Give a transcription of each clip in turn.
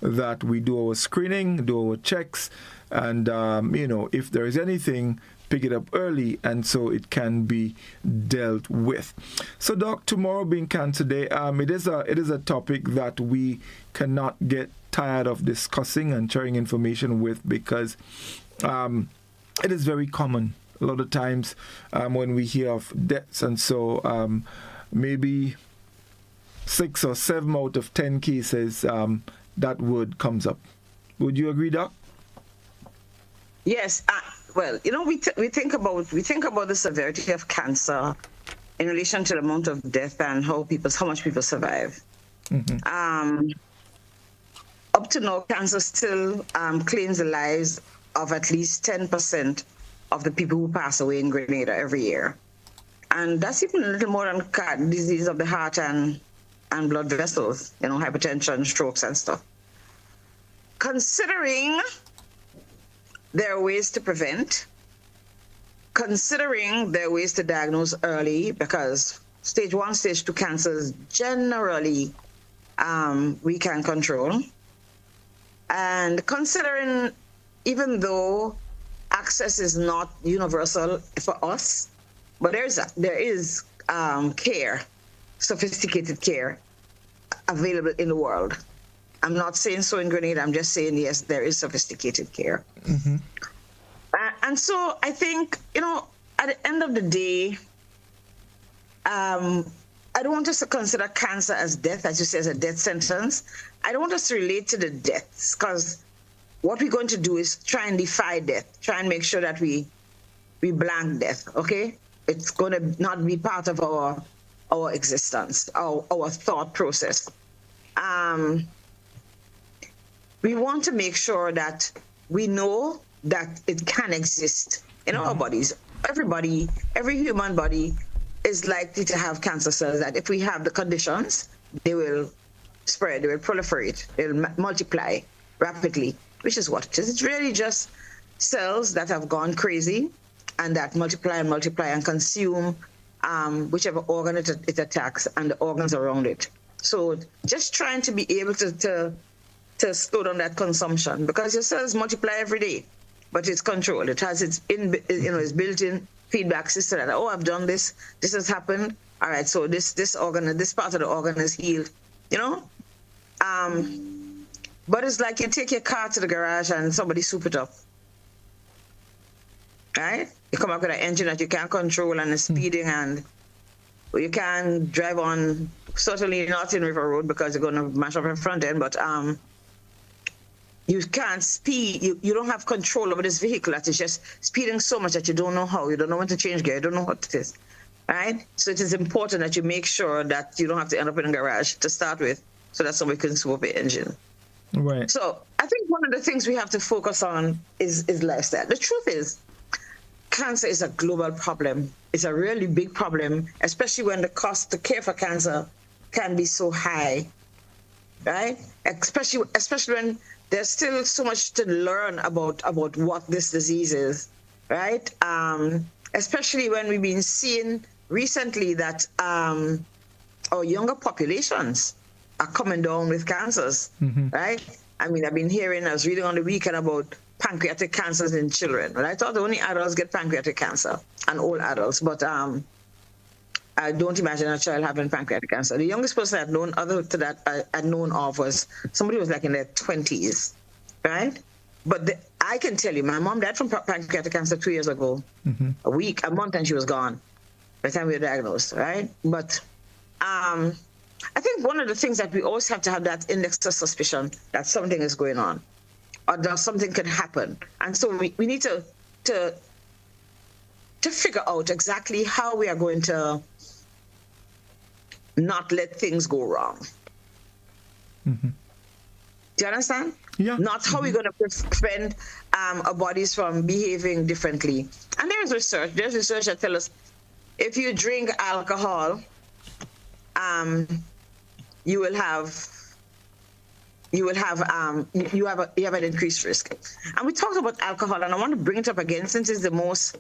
that we do our screening, do our checks, and if there is anything, pick it up early, and so it can be dealt with. So, Doc, tomorrow being Cancer Day, it is a topic that we cannot get tired of discussing and sharing information with, because it is very common. A lot of times when we hear of deaths, and so maybe 6 or 7 out of 10 cases, that word comes up. Would you agree, Doc? Yes. Well, we think about the severity of cancer in relation to the amount of death and how much people survive. Mm-hmm. Up to now, cancer still claims the lives of at least 10% of the people who pass away in Grenada every year, and that's even a little more than disease of the heart and blood vessels, hypertension, strokes, and stuff. Considering there are ways to prevent, considering there are ways to diagnose early, because stage 1, stage 2 cancers generally we can control. And considering, even though access is not universal for us, but there is care, sophisticated care available in the world. I'm not saying so in Grenada. I'm just saying, yes, there is sophisticated care. Mm-hmm. And so I think, at the end of the day, I don't want us to consider cancer as death, as you say, as a death sentence. I don't want us to relate to the deaths, because what we're going to do is try and defy death, try and make sure that we blank death, okay? It's going to not be part of our existence, our thought process. We want to make sure that we know that it can exist in our bodies. Every human body is likely to have cancer cells that, if we have the conditions, they will spread, they will proliferate, they'll multiply rapidly, which is what it is. It's really just cells that have gone crazy and that multiply and consume whichever organ it attacks and the organs around it. So just trying to be able to slow down that consumption, because your cells multiply every day, but it's controlled. It has its built-in feedback system that, I've done this has happened. All right, so this organ, this part of the organ is healed, But it's like you take your car to the garage and somebody soup it up, right? You come up with an engine that you can't control and it's speeding, and you can't drive on, certainly not in River Road because you're going to mash up your front end, but you can't speed. You don't have control over this vehicle that is just speeding so much that you don't know how. You don't know when to change gear. You don't know what it is, right? So it is important that you make sure that you don't have to end up in a garage to start with, so that somebody can swap your engine. Right. So I think one of the things we have to focus on is lifestyle. The truth is, cancer is a global problem. It's a really big problem, especially when the cost to care for cancer can be so high, right? Especially when there's still so much to learn about what this disease is, right? Especially when we've been seeing recently that our younger populations are coming down with cancers, right? I mean, I was reading on the weekend about pancreatic cancers in children. But I thought only adults get pancreatic cancer, and all adults. But I don't imagine a child having pancreatic cancer. The youngest person I've known, other to that I known of, was somebody who was like in their 20s, right? But I can tell you, my mom died from pancreatic cancer 2 years ago. A month, and she was gone by the time we were diagnosed, right? But I think one of the things that we always have to have that index of suspicion that something is going on, or that something can happen. And so we need to figure out exactly how we are going to not let things go wrong. Do you understand? Yeah. Not how we're going to prevent our bodies from behaving differently. And there's research that tells us if you drink alcohol, you have an increased risk. And we talked about alcohol, and I want to bring it up again since it's the most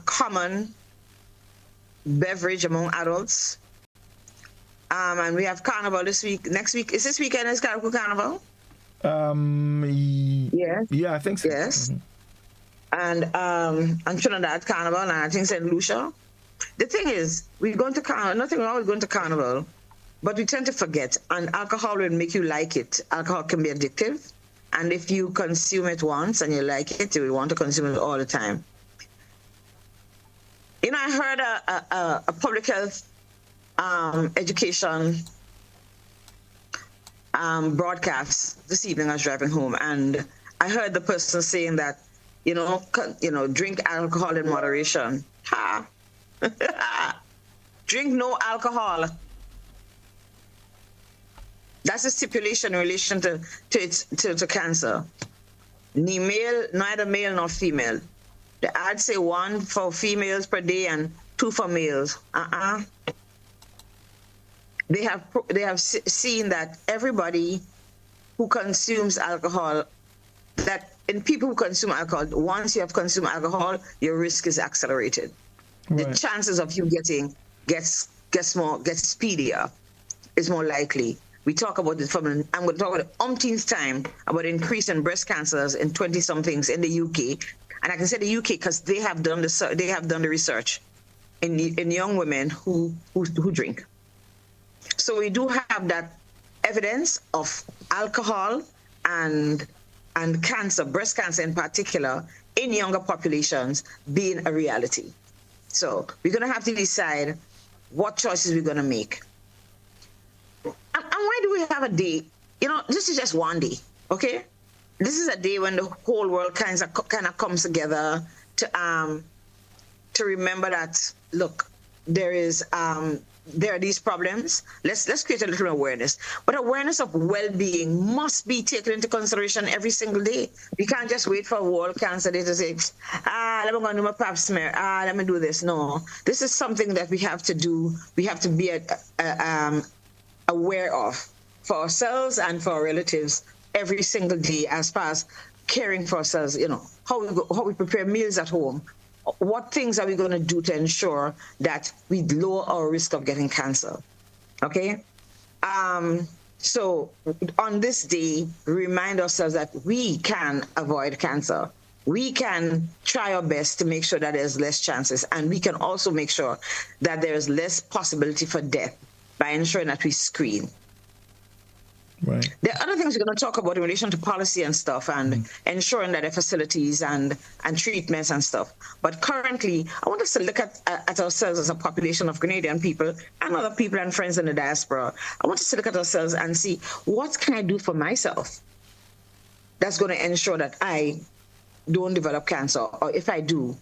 common beverage among adults. And we have Carnival this week. Next week, is this weekend is Carnival? Yes. Yeah, I think so. Yes. And Trinidad Carnival, and I think St. Lucia. The thing is, we go to Carnival, nothing wrong with going to Carnival, but we tend to forget, and alcohol will make you like it. Alcohol can be addictive, and if you consume it once and you like it, you will want to consume it all the time. You know, I heard a public health education broadcast this evening. I was driving home, and I heard the person saying that, drink alcohol in moderation. Ha! Drink no alcohol. That's a stipulation in relation to cancer. Neither male nor female. The ads say 1 for females per day and 2 for males. They have seen that everybody who consumes alcohol, that in people who consume alcohol, once you have consumed alcohol, your risk is accelerated. Right. The chances of you gets speedier, is more likely. We talk about it I'm going to talk about the umpteenth time about increase in breast cancers in 20-somethings in the UK, and I can say the UK because they have done the research in young women who drink. So we do have that evidence of alcohol and cancer, breast cancer in particular, in younger populations being a reality. So we're going to have to decide what choices we're going to make. And why do we have a day? This is just one day, okay? This is a day when the whole world kind of comes together to remember that, look, there are these problems. Let's create a little awareness. But awareness of well-being must be taken into consideration every single day. We can't just wait for World Cancer Day to say, let me go and do my pap smear. Let me do this. No, this is something that we have to do. We have to be aware of for ourselves and for our relatives every single day, as far as caring for ourselves. How we prepare meals at home. What things are we going to do to ensure that we lower our risk of getting cancer? Okay? So on this day, remind ourselves that we can avoid cancer. We can try our best to make sure that there's less chances, and we can also make sure that there's less possibility for death by ensuring that we screen. Right. There are other things we're going to talk about in relation to policy and stuff, and ensuring that there are facilities and treatments and stuff. But currently, I want us to look at ourselves as a population of Grenadian people and other people and friends in the diaspora. I want us to look at ourselves and see, what can I do for myself that's going to ensure that I don't develop cancer, or if I do,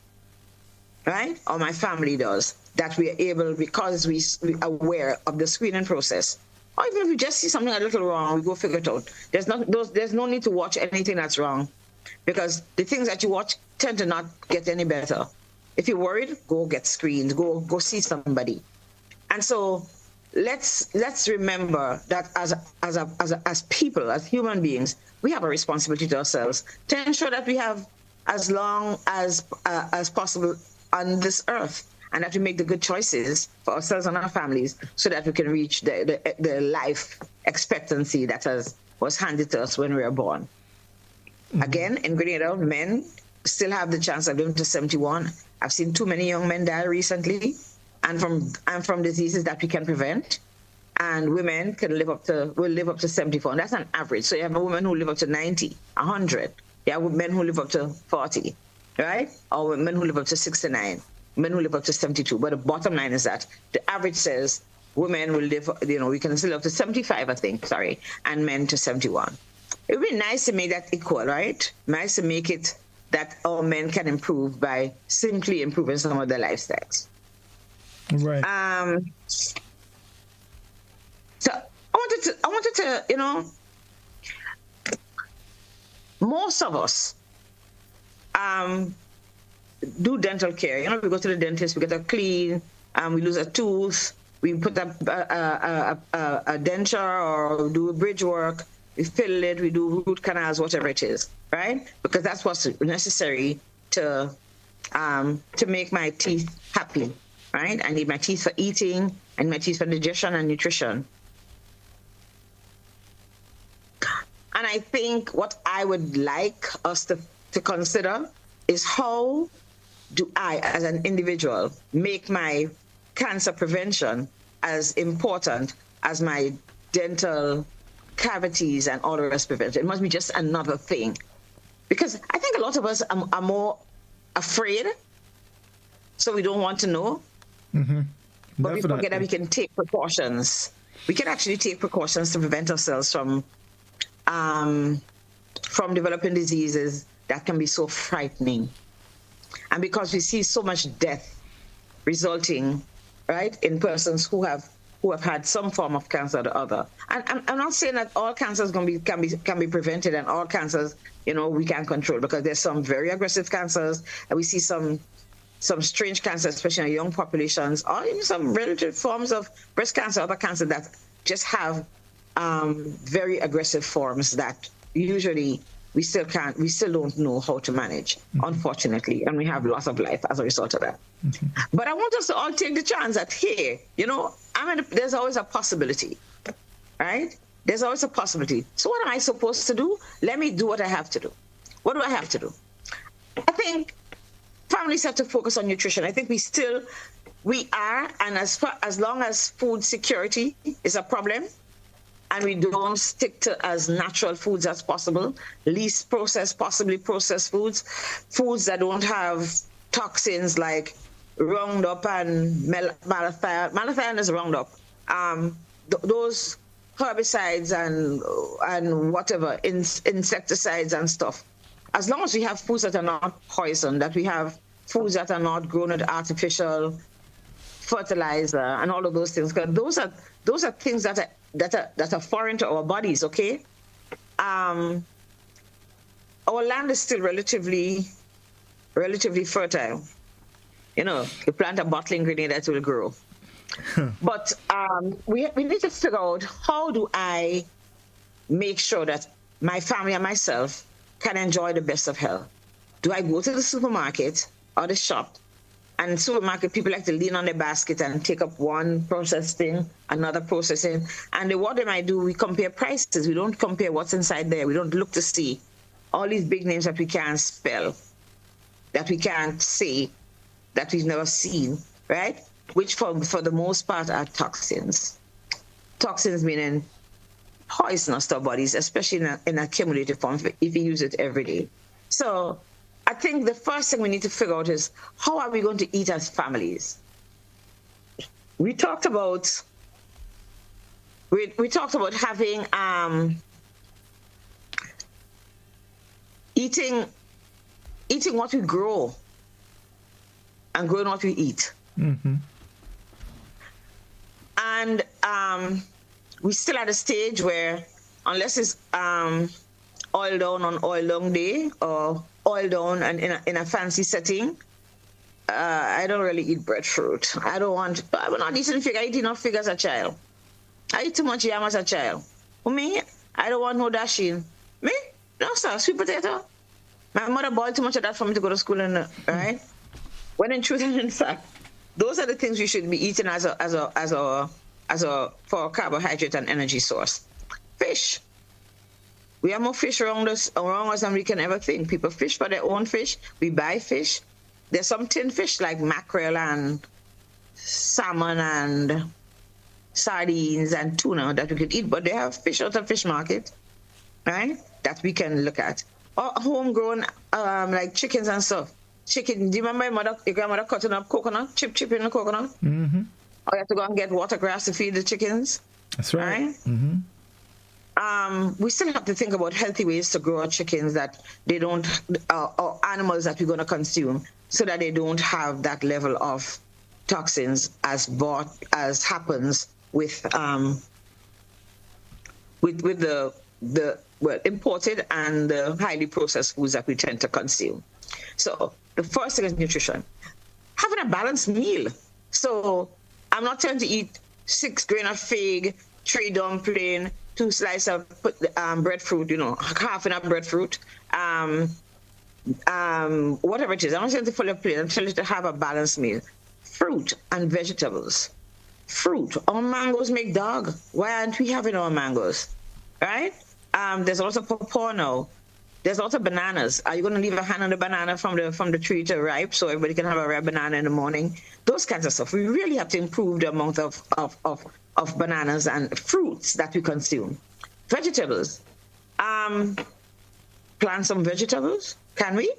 right, or my family does, that we are able, because we're aware of the screening process. Or even if we just see something a little wrong, we go figure it out. There's no need to watch anything that's wrong, because the things that you watch tend to not get any better. If you're worried, go get screened, go see somebody. And so let's remember that as people, as human beings, we have a responsibility to ourselves to ensure that we have as long as possible on this earth, and that we make the good choices for ourselves and our families, so that we can reach the life expectancy that was handed to us when we were born. Mm-hmm. Again, in Grenada, men still have the chance of living to 71. I've seen too many young men die recently, and from diseases that we can prevent. And women will live up to 74, and that's an average. So you have a woman who live up to 90, 100. You have men who live up to 40, right? Or men who live up to 69. Men who live up to 72. But the bottom line is that the average says women will live, we can still live up to 75, I think, and men to 71. It would be nice to make that equal, right? Nice to make it that all men can improve by simply improving some of their lifestyles. Right. So I wanted to, most of us, do dental care. We go to the dentist, we get a clean, we lose a tooth, we put a denture or do bridge work, we fill it, we do root canals, whatever it is, right? Because that's what's necessary to make my teeth happy, right? I need my teeth for eating, and my teeth for digestion and nutrition. And I think what I would like us to consider is, how do I, as an individual, make my cancer prevention as important as my dental cavities and all the rest prevention? It must be just another thing. Because I think a lot of us are more afraid, so we don't want to know. Mm-hmm. But we forget that we can take precautions. We can actually take precautions to prevent ourselves from developing diseases that can be so frightening. And because we see so much death resulting, right, in persons who have had some form of cancer or the other. And I'm not saying that all cancers can be prevented, and all cancers, we can control, because there's some very aggressive cancers, and we see some strange cancers, especially in young populations, or even some relative forms of breast cancer, other cancer that just have very aggressive forms that usually we still don't know how to manage, unfortunately, and we have loss of life as a result of that. But I want us to all take the chance that, hey, there's always a possibility, right? There's always a possibility. So what am I supposed to do? Let me do what I have to do. What do I have to do? I think families have to focus on nutrition. I think we are, and as long as food security is a problem, and we don't stick to as natural foods as possible, least processed, possibly processed foods that don't have toxins like Roundup and malathion. Malathion is Roundup. Those herbicides and whatever, insecticides and stuff. As long as we have foods that are not poisoned, that we have foods that are not grown with artificial fertilizer and all of those things, because those are things that are foreign to our bodies. Okay, our land is still relatively fertile. You plant a bottle ingredient that will grow. But we need to figure out, how do I make sure that my family and myself can enjoy the best of health? Do I go to the supermarket or the shop? And supermarket people like to lean on their basket and take up one processing, another processing. And what they might do, we compare prices. We don't compare what's inside there. We don't look to see all these big names that we can't spell, that we can't say, that we've never seen, right? Which for the most part are toxins. Toxins meaning poisonous to our bodies, especially in a cumulative form if you use it every day. So I think the first thing we need to figure out is, how are we going to eat as families? We talked about having eating what we grow and growing what we eat. Mm-hmm. And we're still at a stage where, unless it's oil down on oil down day, or oil down and in a fancy setting, I don't really eat breadfruit. I'm not eating fig. I eat enough fig as a child. I eat too much yam as a child. For me, I don't want no dashing. Me? No, sir. Sweet potato. My mother boiled too much of that for me to go to school, right? When in truth and in fact, those are the things we should be eating for a carbohydrate and energy source. Fish. We have more fish around us than we can ever think. People fish for their own fish. We buy fish. There's some tin fish like mackerel and salmon and sardines and tuna that we could eat, but they have fish out of fish market, right? That we can look at. Or homegrown, like chickens and stuff. Chicken. Do you remember your grandmother cutting up coconut, chipping the coconut? Mm-hmm. Or you have to go and get watergrass to feed the chickens. That's right. Mm-hmm. We still have to think about healthy ways to grow our chickens that they don't, or animals that we're going to consume, so that they don't have that level of toxins as happens with the imported and the highly processed foods that we tend to consume. So the first thing is nutrition. Having a balanced meal. So I'm not trying to eat 6 grain of fig, 3 dumpling, 2 slices of breadfruit, half in a breadfruit, whatever it is. I'm not trying to fill a plate. I'm trying to have a balanced meal. Fruit and vegetables. Fruit. Our mangoes make dog. Why aren't we having our mangoes? Right? There's also pawpaw now. There's also bananas. Are you going to leave a hand on the banana from the tree to ripe so everybody can have a ripe banana in the morning? Those kinds of stuff. We really have to improve the amount of bananas and fruits that we consume. Vegetables. Plant some vegetables. Can we?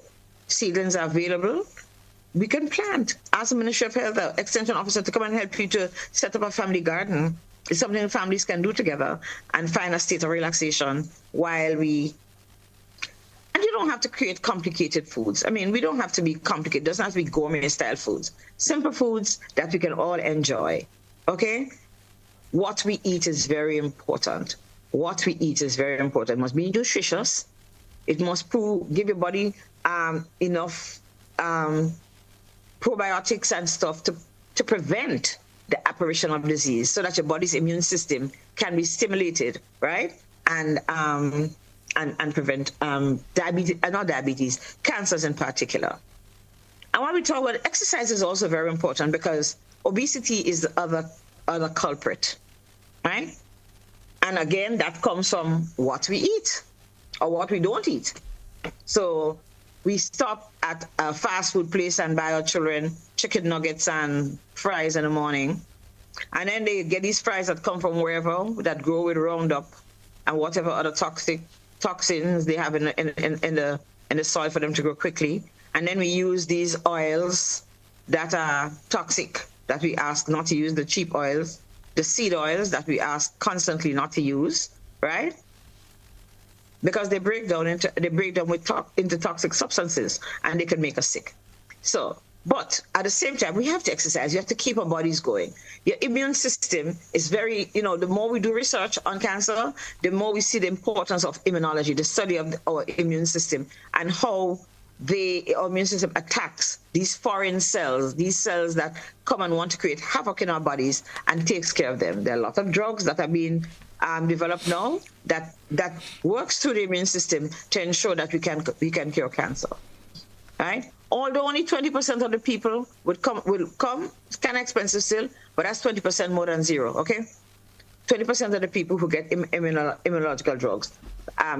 Seedlings are available. We can plant. Ask the Ministry of Health, the Extension Officer, to come and help you to set up a family garden. It's something families can do together and find a state of relaxation while we... And you don't have to create complicated foods. I mean, we don't have to be complicated. It doesn't have to be gourmet-style foods. Simple foods that we can all enjoy, okay? What we eat is very important. What we eat is very important. It must be nutritious. It must give your body enough probiotics and stuff to prevent the apparition of disease so that your body's immune system can be stimulated, right? And prevent diabetes, cancers in particular. And when we talk about exercise is also very important because obesity is the other culprit, right? And again, that comes from what we eat or what we don't eat. So we stop at a fast food place and buy our children chicken nuggets and fries in the morning. And then they get these fries that come from wherever, that grow with Roundup and whatever other toxins they have in the soil for them to grow quickly. And then we use these oils that are toxic, that we ask not to use, the cheap oils, the seed oils that we ask constantly not to use, right? Because they break down into toxic substances and they can make us sick. So, but at the same time, we have to exercise. You have to keep our bodies going. Your immune system is very, the more we do research on cancer, the more we see the importance of immunology, the study of our immune system and how our immune system attacks these foreign cells, these cells that come and want to create havoc in our bodies and takes care of them. There are a lot of drugs that are being developed now that works through the immune system to ensure that we can cure cancer, right? Although only 20% of the people will come, it's kind of expensive still, but that's 20% more than zero, okay? 20% of the people who get immunological drugs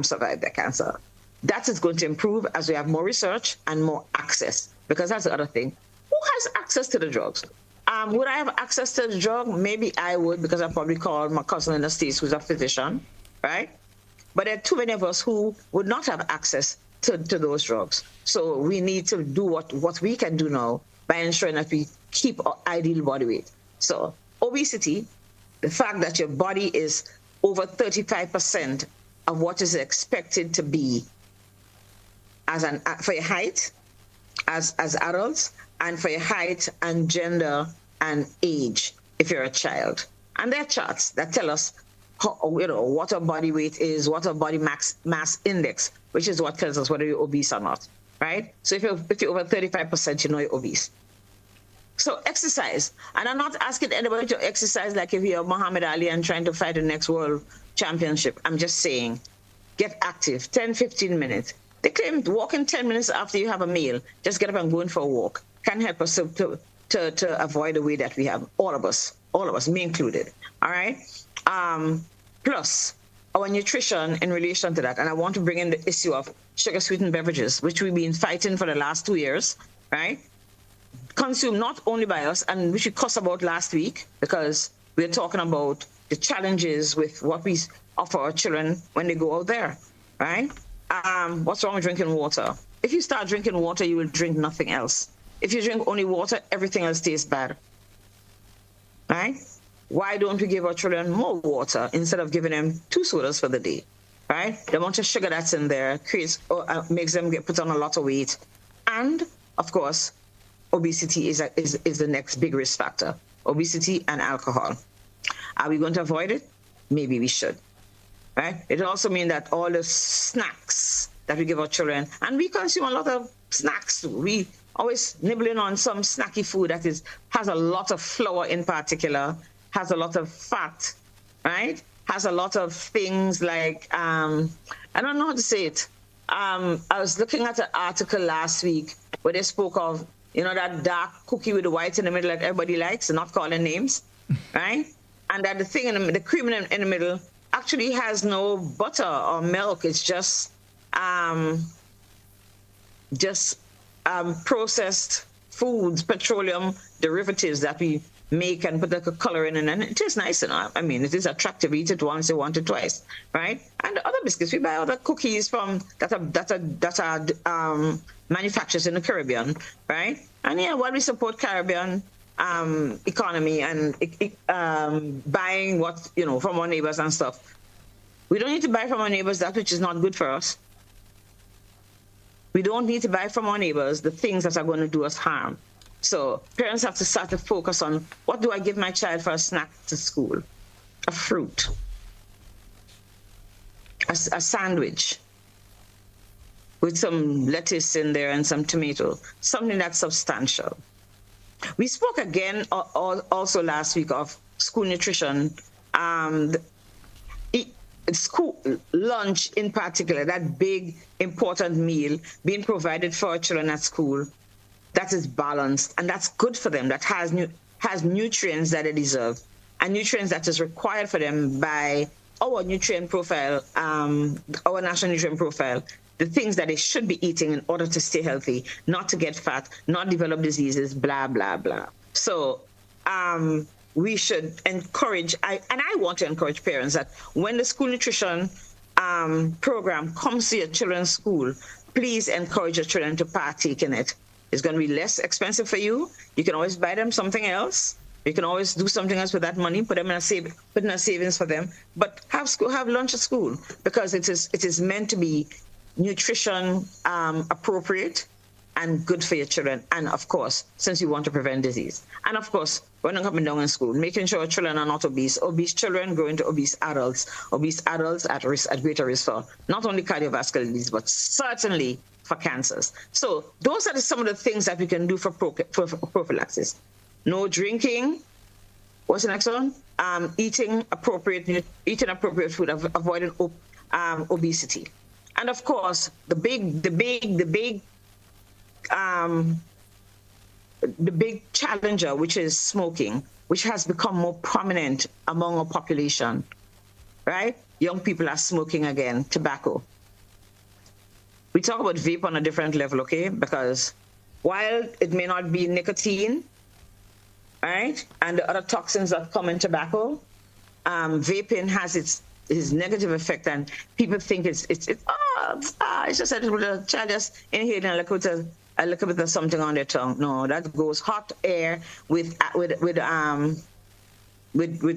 survive their cancer. That is going to improve as we have more research and more access, because that's the other thing. Who has access to the drugs? Would I have access to the drug? Maybe I would, because I probably call my cousin in the States who's a physician, right? But there are too many of us who would not have access to those drugs. So we need to do what we can do now by ensuring that we keep our ideal body weight. So obesity, the fact that your body is over 35% of what is expected to be for your height as adults, and for your height and gender and age if you're a child. And there are charts that tell us what our body weight is, what our body mass index, which is what tells us whether you're obese or not, right? So if you're over 35%, you're obese. So exercise. And I'm not asking anybody to exercise like if you're Muhammad Ali and trying to fight the next world championship. I'm just saying, get active, 10, 15 minutes. They claim walking 10 minutes after you have a meal, just get up and go in for a walk, can help us to avoid the way that we have, all of us, me included, all right? Plus, our nutrition in relation to that, and I want to bring in the issue of sugar-sweetened beverages, which we've been fighting for the last 2 years, right? Consumed not only by us, and which we cussed about last week, because we're talking about the challenges with what we offer our children when they go out there, right? What's wrong with drinking water? If you start drinking water, you will drink nothing else. If you drink only water, everything else tastes bad, right? Why don't we give our children more water instead of giving them 2 sodas for the day, right? The amount of sugar that's in there makes them put on a lot of weight. And, of course, obesity is the next big risk factor, obesity and alcohol. Are we going to avoid it? Maybe we should. Right? It also means that all the snacks that we give our children, and we consume a lot of snacks. We always nibbling on some snacky food that has a lot of flour in particular, has a lot of fat, right? Has a lot of things like, I don't know how to say it. I was looking at an article last week where they spoke of, that dark cookie with the white in the middle that everybody likes, and not calling names, right? And that the thing the cream in the middle actually has no butter or milk. It's just processed foods, petroleum derivatives that we make and put like a color in, and it is nice enough. I mean, it is attractive. Eat it once, you want it twice, right? And the other biscuits, we buy other cookies from that are manufactured in the Caribbean, right? And yeah, while we support Caribbean economy and buying what from our neighbors and stuff, we don't need to buy from our neighbors that which is not good for us. We don't need to buy from our neighbors the things that are going to do us harm. So parents have to start to focus on, what do I give my child for a snack to school? A fruit, a sandwich with some lettuce in there and some tomato, something that's substantial. We spoke again also last week of school nutrition, school lunch in particular, that big important meal being provided for our children at school, that is balanced and that's good for them, that has nutrients that they deserve and nutrients that is required for them by our nutrient profile, our national nutrient profile, the things that they should be eating in order to stay healthy, not to get fat, not develop diseases, blah, blah, blah. So we should encourage, and I want to encourage parents that when the school nutrition program comes to your children's school, please encourage your children to partake in it. It's going to be less expensive for you. You can always buy them something else. You can always do something else with that money, put in a savings for them. But have lunch at school, because it is meant to be nutrition appropriate and good for your children. And of course, since you want to prevent disease. And of course, running up and down in school, making sure children are not obese. Obese children grow into obese adults at greater risk for not only cardiovascular disease, but certainly for cancers. So those are some of the things that we can do for prophylaxis. No drinking. What's the next one? Eating appropriate food, avoiding obesity. And of course, the big challenger, which is smoking, which has become more prominent among our population, right? Young people are smoking again, tobacco. We talk about vape on a different level, okay? Because while it may not be nicotine, right, and the other toxins that come in tobacco, vaping has its negative effect, and people think it's just that the child just inhaling a little bit of something on their tongue. No, that goes hot air with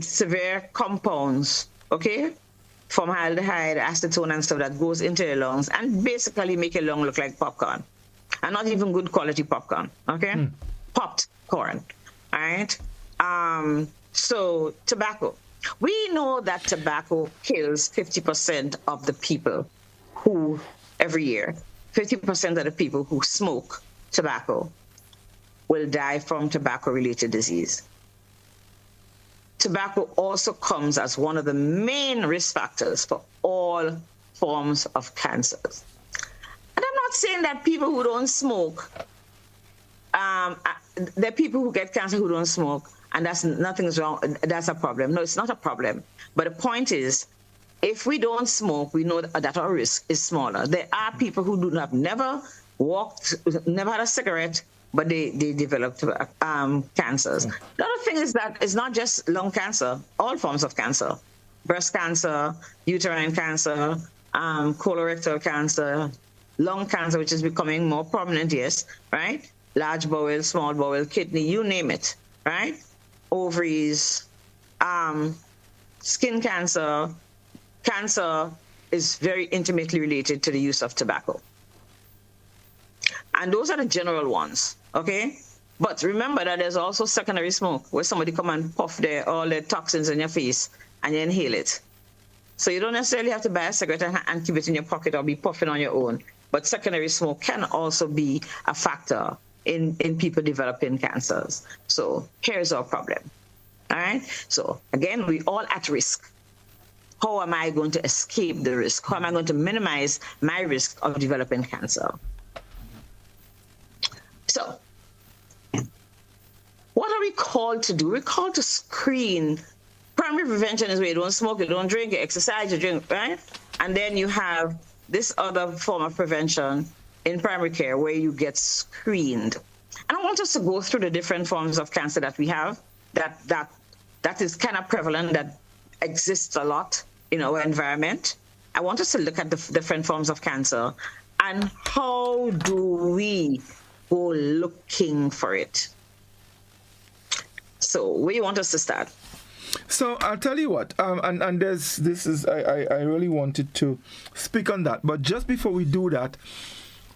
severe compounds, okay? Formaldehyde, acetone and stuff that goes into your lungs and basically make your lung look like popcorn. And not even good quality popcorn, okay? Popped corn, all right? So tobacco. We know that tobacco kills 50% of the people who, every year, 50% of the people who smoke tobacco will die from tobacco-related disease. Tobacco also comes as one of the main risk factors for all forms of cancers. And I'm not saying that people who don't smoke, there are people who get cancer who don't smoke, and nothing's wrong, that's a problem. No, it's not a problem. But the point is, if we don't smoke, we know that our risk is smaller. There are people who never had a cigarette, but they developed cancers. The other thing is that it's not just lung cancer, all forms of cancer. Breast cancer, uterine cancer, colorectal cancer, lung cancer, which is becoming more prominent, yes, right? Large bowel, small bowel, kidney, you name it, right? Ovaries, skin cancer. Cancer is very intimately related to the use of tobacco. And those are the general ones, okay? But remember that there's also secondary smoke, where somebody come and puff all their toxins in your face and you inhale it. So you don't necessarily have to buy a cigarette and keep it in your pocket or be puffing on your own. But secondary smoke can also be a factor in people developing cancers. So here's our problem, all right? So again, we all at risk. How am I going to escape the risk? How am I going to minimize my risk of developing cancer? So, what are we called to do? We're called to screen primary prevention is where you don't smoke, you don't drink, you exercise, you drink, right? And then you have this other form of prevention in primary care where you get screened. And I want us to go through the different forms of cancer that we have, that is kind of prevalent, that exists a lot in our environment. I want us to look at the different forms of cancer and how do we go looking for it. So where do you want us to start? So I'll tell you what, and this is I really wanted to speak on that, but just before we do that,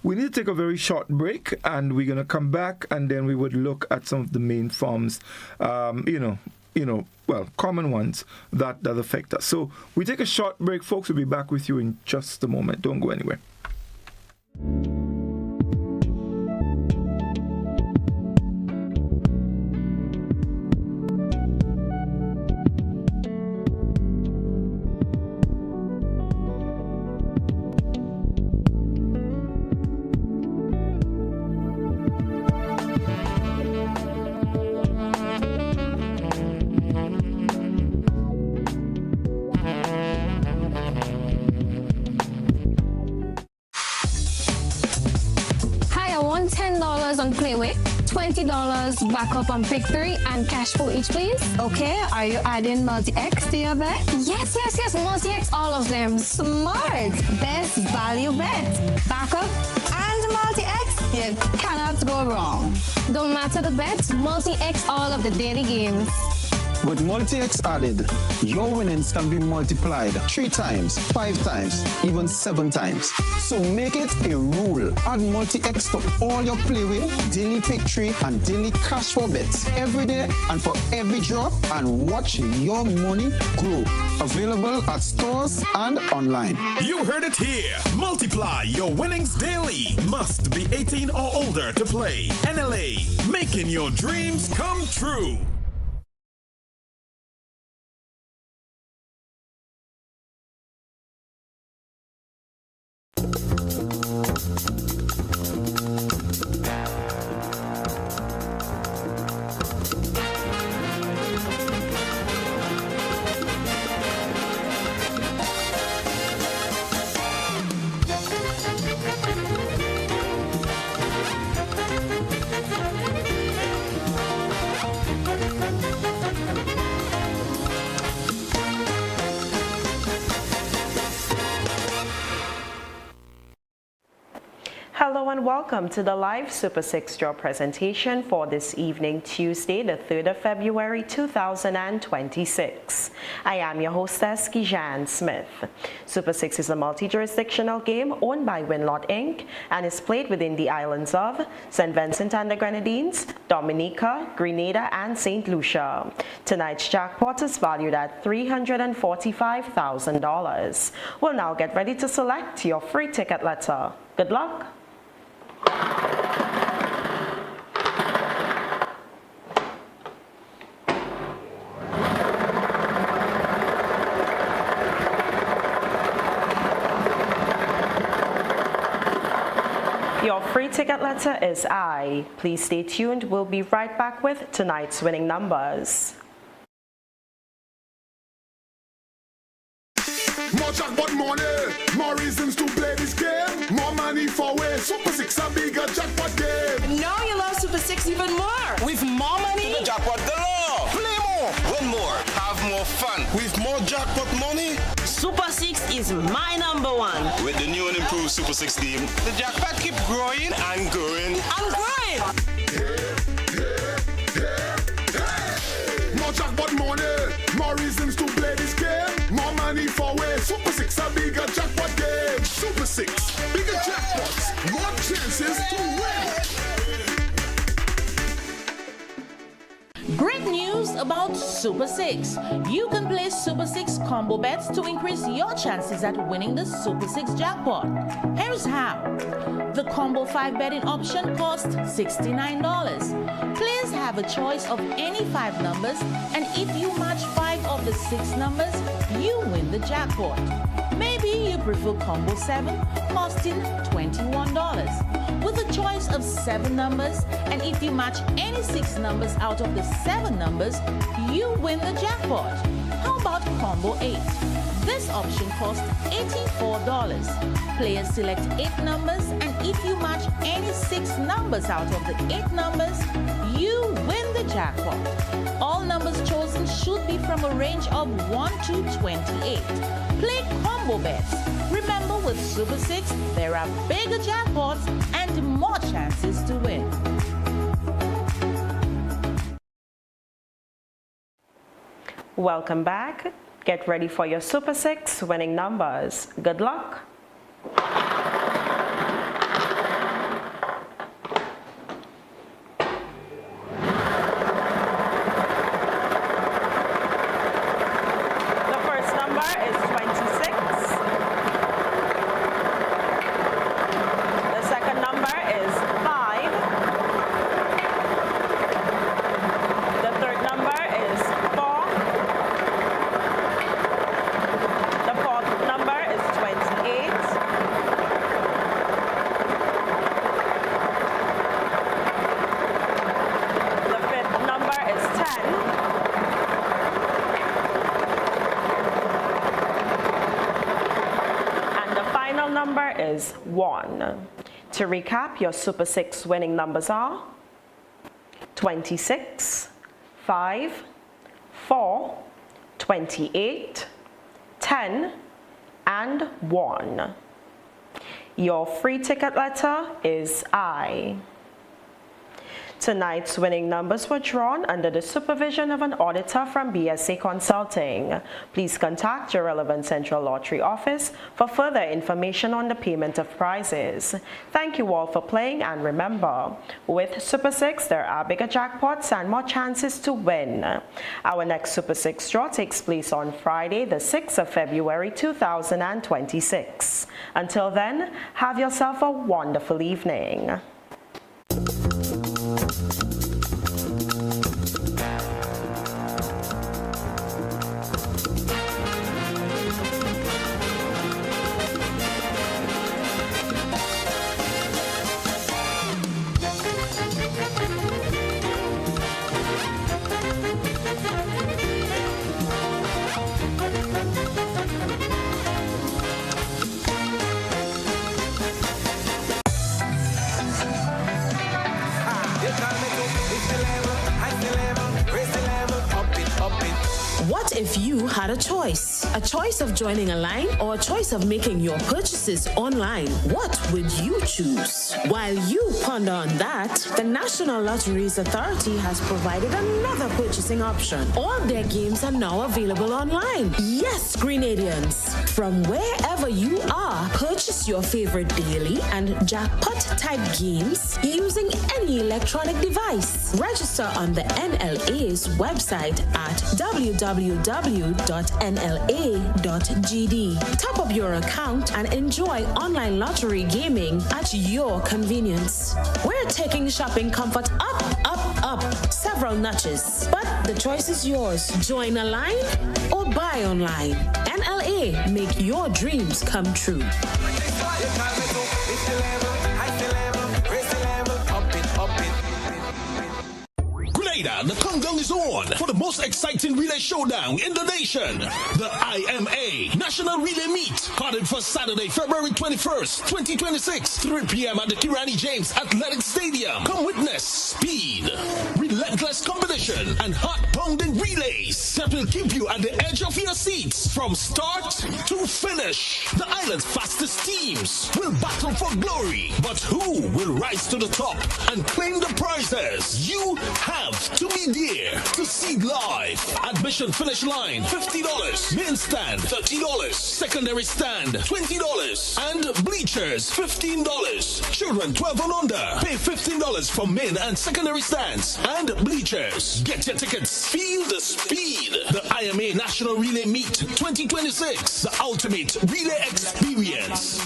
we need to take a very short break, and we're going to come back, and then we would look at some of the main forms, common ones that affect us. So we take a short break, folks. We'll be back with you in just a moment. Don't go anywhere. On Playway, $20 backup on Pick 3, and cash for each, please. Okay, are you adding multi-X to your bet? Yes, multi-X, all of them. Smart. Best value bet. Backup and multi-X. You cannot go wrong. Don't matter the bets, multi-X all of the daily games. With multi-X added, your winnings can be multiplied 3 times, 5 times, even 7 times. So make it a rule. Add multi-X to all your Playway, daily pick 3, and daily cash for bets every day and for every drop, and watch your money grow. Available at stores and online. You heard it here. Multiply your winnings daily. Must be 18 or older to play. NLA, making your dreams come true. Hello and welcome to the live Super 6 draw presentation for this evening, Tuesday, the 3rd of February, 2026. I am your hostess, Kijan Smith. Super 6 is a multi-jurisdictional game owned by Winlot Inc. and is played within the islands of St. Vincent and the Grenadines, Dominica, Grenada, and St. Lucia. Tonight's jackpot is valued at $345,000. We'll now get ready to select your free ticket letter. Good luck. Your free ticket letter is I. Please stay tuned. We'll be right back with tonight's winning numbers. More jackpot money, more reasons to play this game. More money for way. Super 6 a bigger jackpot game. Now you love Super 6 even more. With more money, the jackpot galore. Play more, win more, have more fun. With more jackpot money, Super 6 is my number one. With the new and improved Super 6 game, the jackpot keep growing and growing and growing. More jackpot money, more reasons to play this game. More money for way. Super 6 a bigger jackpot game. Super 6, bigger jackpots, more chances to win. Great news about Super 6. You can play Super 6 combo bets to increase your chances at winning the Super 6 jackpot. Here's how. The combo 5 betting option costs $69. Players have a choice of any 5 numbers, and if you match 5 of the 6 numbers, you win the jackpot. Maybe you prefer combo 7, costing $21. With a choice of 7 numbers, and if you match any 6 numbers out of the 7 numbers, you win the jackpot. How about Combo 8? This option costs $84. Players select 8 numbers, and if you match any 6 numbers out of the 8 numbers, you win the jackpot. All numbers chosen should be from a range of 1 to 28. Play combo bets. Remember, with Super 6, there are bigger jackpots and more chances to win. Welcome back. Get ready for your Super 6 winning numbers. Good luck. The first number is 26. The second number is 5. The third number is 4. The fourth number is 28. The fifth number is 10. And the final number is 1. To recap, your Super 6 winning numbers are 26, 5, 4, 28, 10, and 1. Your free ticket letter is I. Tonight's winning numbers were drawn under the supervision of an auditor from BSA Consulting. Please contact your relevant Central Lottery office for further information on the payment of prizes. Thank you all for playing, and remember, with Super 6, there are bigger jackpots and more chances to win. Our next Super 6 draw takes place on Friday, the 6th of February 2026. Until then, have yourself a wonderful evening. What if you had a choice? A choice of joining a line or a choice of making your purchases online? What would you choose? While you ponder on that, the National Lotteries Authority has provided another purchasing option. All their games are now available online. Yes, Grenadians! From wherever you are, purchase your favorite daily and jackpot-type games using any electronic device. Register on the NLA's website at www.nla.gd. Top up your account and enjoy online lottery gaming at your convenience. We're taking shopping comfort up, up, up several notches. But the choice is yours. Join a line or buy online. NLA, make your dreams come true. The countdown is on for the most exciting relay showdown in the nation. The IMA National Relay Meet, carted for Saturday, February 21st, 2026, 3 p.m. at the Kirani James Athletic Stadium. Come witness speed, relentless competition, and heart-pounding relays that will keep you at the edge of your seats from start to finish. The island's fastest teams will battle for glory, but who will rise to the top and claim the prizes? You have to be there to see live. Admission finish line $50, main stand $30, secondary stand $20, and bleachers $15. Children 12 and under pay $15 for main and secondary stands and bleachers. Get your tickets. Feel the speed. The IMA National Relay Meet 2026, the ultimate relay experience.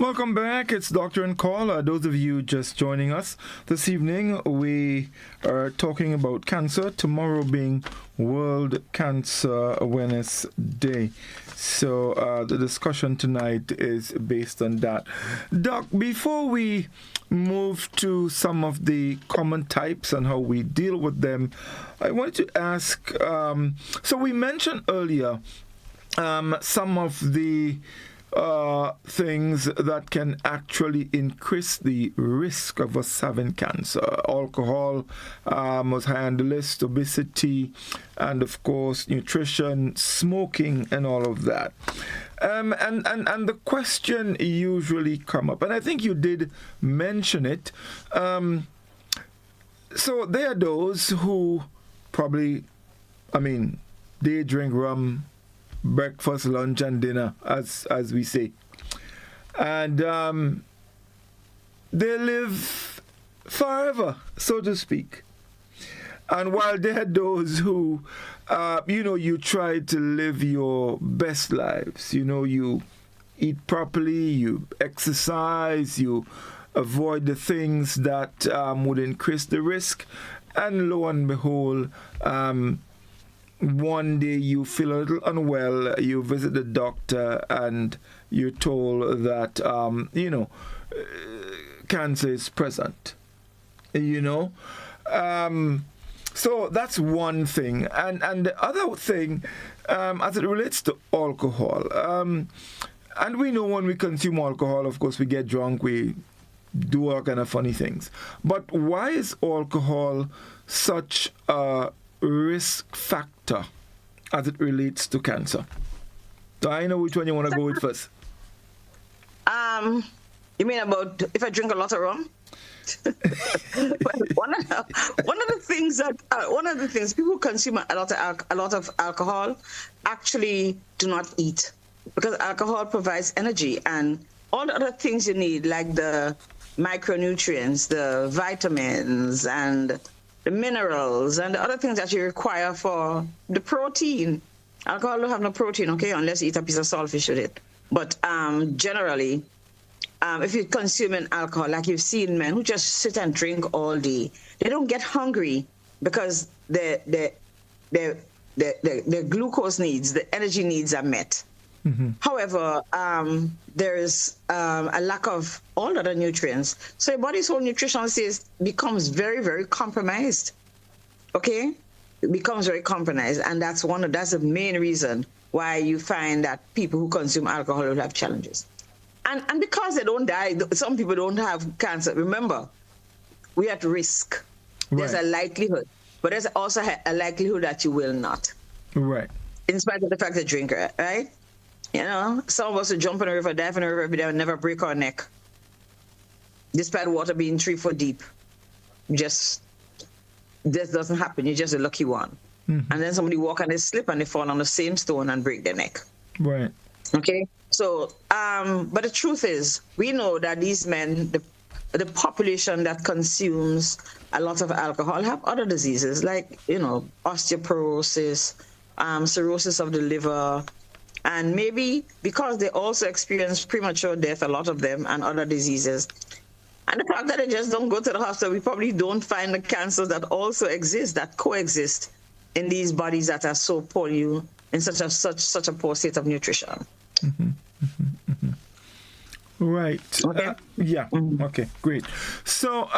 Welcome back. It's Doctor and Call. Those of you just joining us this evening, we are talking about cancer, tomorrow being World Cancer Awareness Day. So the discussion tonight is based on that. Doc, before we move to some of the common types and how we deal with them, I wanted to ask, so we mentioned earlier some of the things that can actually increase the risk of us having cancer. Alcohol was high on the list, obesity, and of course nutrition, smoking, and all of that. And the question usually come up, and I think you did mention it. So there are those who probably, they drink rum, breakfast, lunch, and dinner, as we say, and they live forever, so to speak. And while there are those who, you try to live your best lives, you eat properly, you exercise, you avoid the things that would increase the risk, and lo and behold, one day you feel a little unwell, you visit the doctor, and you're told that, cancer is present, So that's one thing. And the other thing, as it relates to alcohol, and we know when we consume alcohol, of course, we get drunk, we do all kind of funny things. But why is alcohol such a risk factor as it relates to cancer? So I know which one you want to go with first. You mean about if I drink a lot of rum? one of the things people who consume a lot of alcohol actually do not eat, because alcohol provides energy and all the other things you need, like the micronutrients, the vitamins, and the minerals, and the other things that you require for the protein. Alcohol don't have no protein, okay, unless you eat a piece of saltfish with it. But generally, if you're consuming alcohol, like you've seen men who just sit and drink all day, they don't get hungry because their glucose needs, the energy needs are met. Mm-hmm. However, there is a lack of all other nutrients. So your body's whole nutritional system becomes very, very compromised. Okay? It becomes very compromised. And that's the main reason why you find that people who consume alcohol will have challenges. And because they don't die, some people don't have cancer. Remember, we're at risk. There's a likelihood. But there's also a likelihood that you will not. Right. In spite of the fact that drinker, right? Some of us would jump in a river, dive in a river every day and never break our neck. Despite water being 3 foot deep. This doesn't happen. You're just a lucky one. Mm-hmm. And then somebody walk and they slip and they fall on the same stone and break their neck. Right. Okay? So, but the truth is, we know that these men, the population that consumes a lot of alcohol have other diseases like, osteoporosis, cirrhosis of the liver, and maybe because they also experience premature death, a lot of them, and other diseases. And the fact that they just don't go to the hospital, we probably don't find the cancers that also exist, that coexist in these bodies that are so poor, in such a poor state of nutrition. Mm-hmm. Mm-hmm. Mm-hmm. Right. Okay. Yeah. Mm-hmm. Okay. Great. So,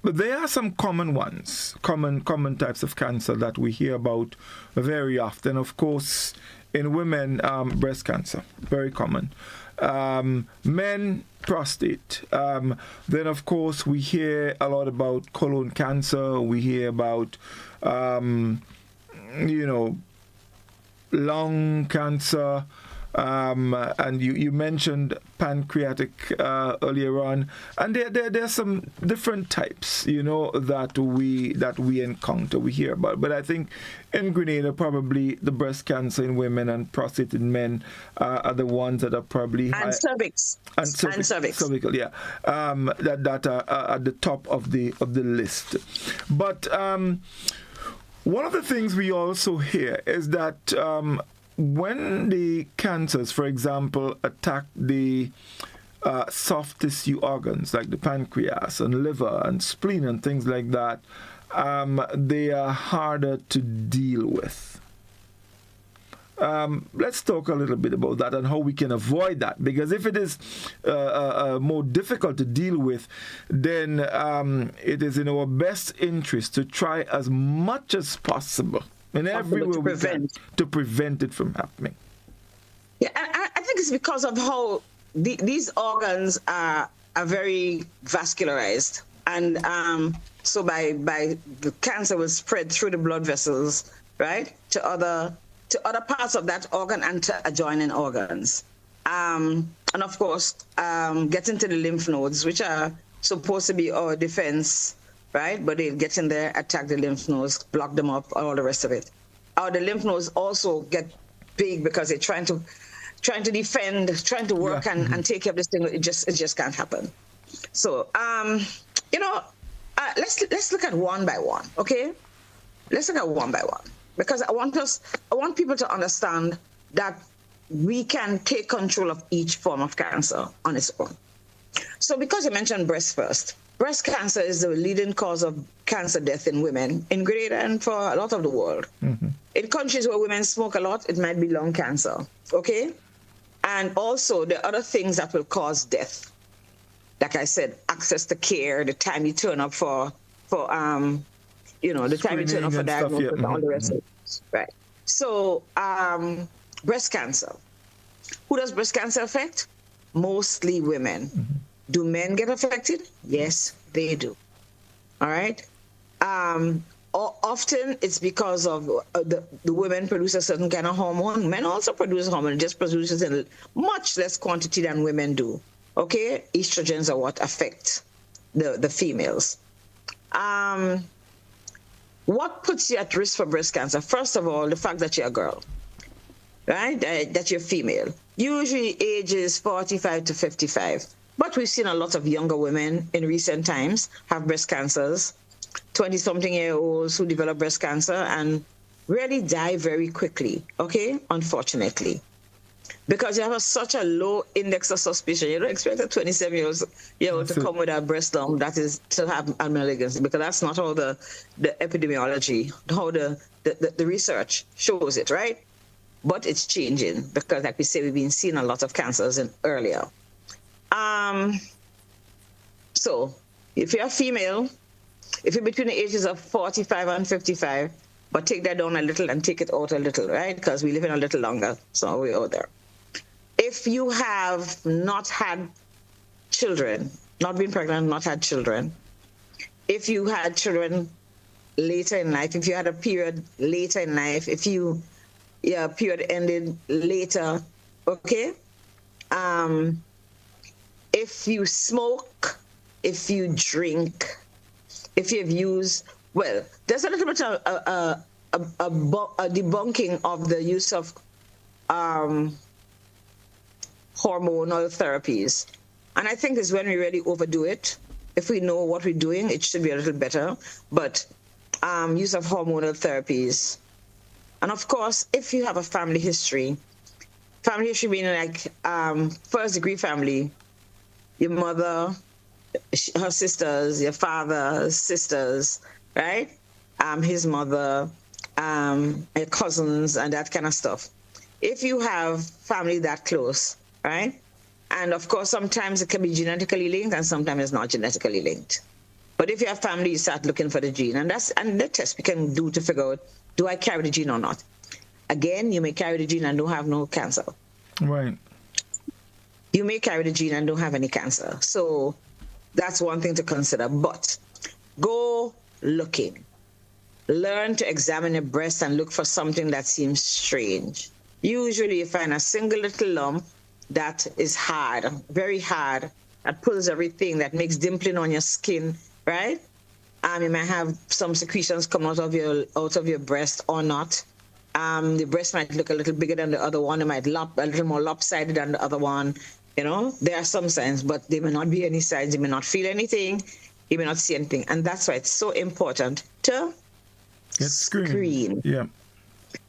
but there are some common ones, common types of cancer that we hear about very often. Of course, in women, breast cancer, very common. Men, prostate. Then, of course, we hear a lot about colon cancer. We hear about, lung cancer. And you mentioned pancreatic earlier on, and there are some different types, that we encounter, we hear about. But I think in Grenada, probably the breast cancer in women and prostate in men are the ones that are probably high. And cervix. And cervix. Cervical, yeah. That are at the top of the list. But one of the things we also hear is that when the cancers, for example, attack the soft tissue organs like the pancreas and liver and spleen and things like that, they are harder to deal with. Let's talk a little bit about that and how we can avoid that. Because if it is more difficult to deal with, then it is in our best interest to try as much as possible in every way we can to prevent it from happening. Yeah, I think it's because of how these organs are very vascularized, and so by the cancer will spread through the blood vessels, right, to other parts of that organ and to adjoining organs, and of course get into the lymph nodes, which are supposed to be our defense, right? But they'll get in there, attack the lymph nodes, block them up, all the rest of it. Or the lymph nodes also get big because they're trying to defend, trying to work and take care of this thing. It just can't happen. So let's look at one by one, okay? Let's look at one by one, because I want people to understand that we can take control of each form of cancer on its own. So because you mentioned breast first, breast cancer is the leading cause of cancer death in women in Grenada and for a lot of the world. Mm-hmm. In countries where women smoke a lot, it might be lung cancer, okay? And also the other things that will cause death, like I said, access to care, the time you turn up for the time you turn up for diagnosis and all the rest of it. Right. So breast cancer. Who does breast cancer affect? Mostly women. Mm-hmm. Do men get affected? Yes, they do. All right. Often it's because of the women produce a certain kind of hormone. Men also produce hormone, just produces in much less quantity than women do. Okay, estrogens are what affect the females. What puts you at risk for breast cancer? First of all, the fact that you're a girl, right? That you're female. Usually ages 45 to 55. But we've seen a lot of younger women in recent times have breast cancers, 20-something-year-olds who develop breast cancer and really die very quickly, okay, unfortunately. Because you have such a low index of suspicion. You don't expect a 27-year-old to come with a breast lump that is to have a malignancy, because that's not how the epidemiology, how the research shows it, right? But it's changing because, like we say, we've been seeing a lot of cancers earlier. So if you're a female, if you're between the ages of 45 and 55, but take that down a little and take it out a little, right? Because we live in a little longer, so we're out there. If you have not had children, not been pregnant, not had children, if you had children later in life, if you had a period later in life, if your period ended later, okay? If you smoke, if you drink, if you've used, well, there's a little bit of a debunking of the use of hormonal therapies. And I think is when we really overdo it. If we know what we're doing, it should be a little better. But use of hormonal therapies. And of course, if you have a family history meaning like first degree family, your mother, her sisters, your father's sisters, right? His mother, your cousins, and that kind of stuff. If you have family that close, right? And of course, sometimes it can be genetically linked and sometimes it's not genetically linked. But if you have family, you start looking for the gene. And the test we can do to figure out, do I carry the gene or not? Again, you may carry the gene and don't have no cancer. Right. You may carry the gene and don't have any cancer. So that's one thing to consider. But go looking. Learn to examine your breast and look for something that seems strange. Usually you find a single little lump that is hard, very hard, that pulls everything, that makes dimpling on your skin, right? You might have some secretions come out of your breast or not. The breast might look a little bigger than the other one. It might a little more lopsided than the other one. You know, there are some signs, but there may not be any signs. You may not feel anything. You may not see anything. And that's why it's so important to get screened. Screen. Yeah.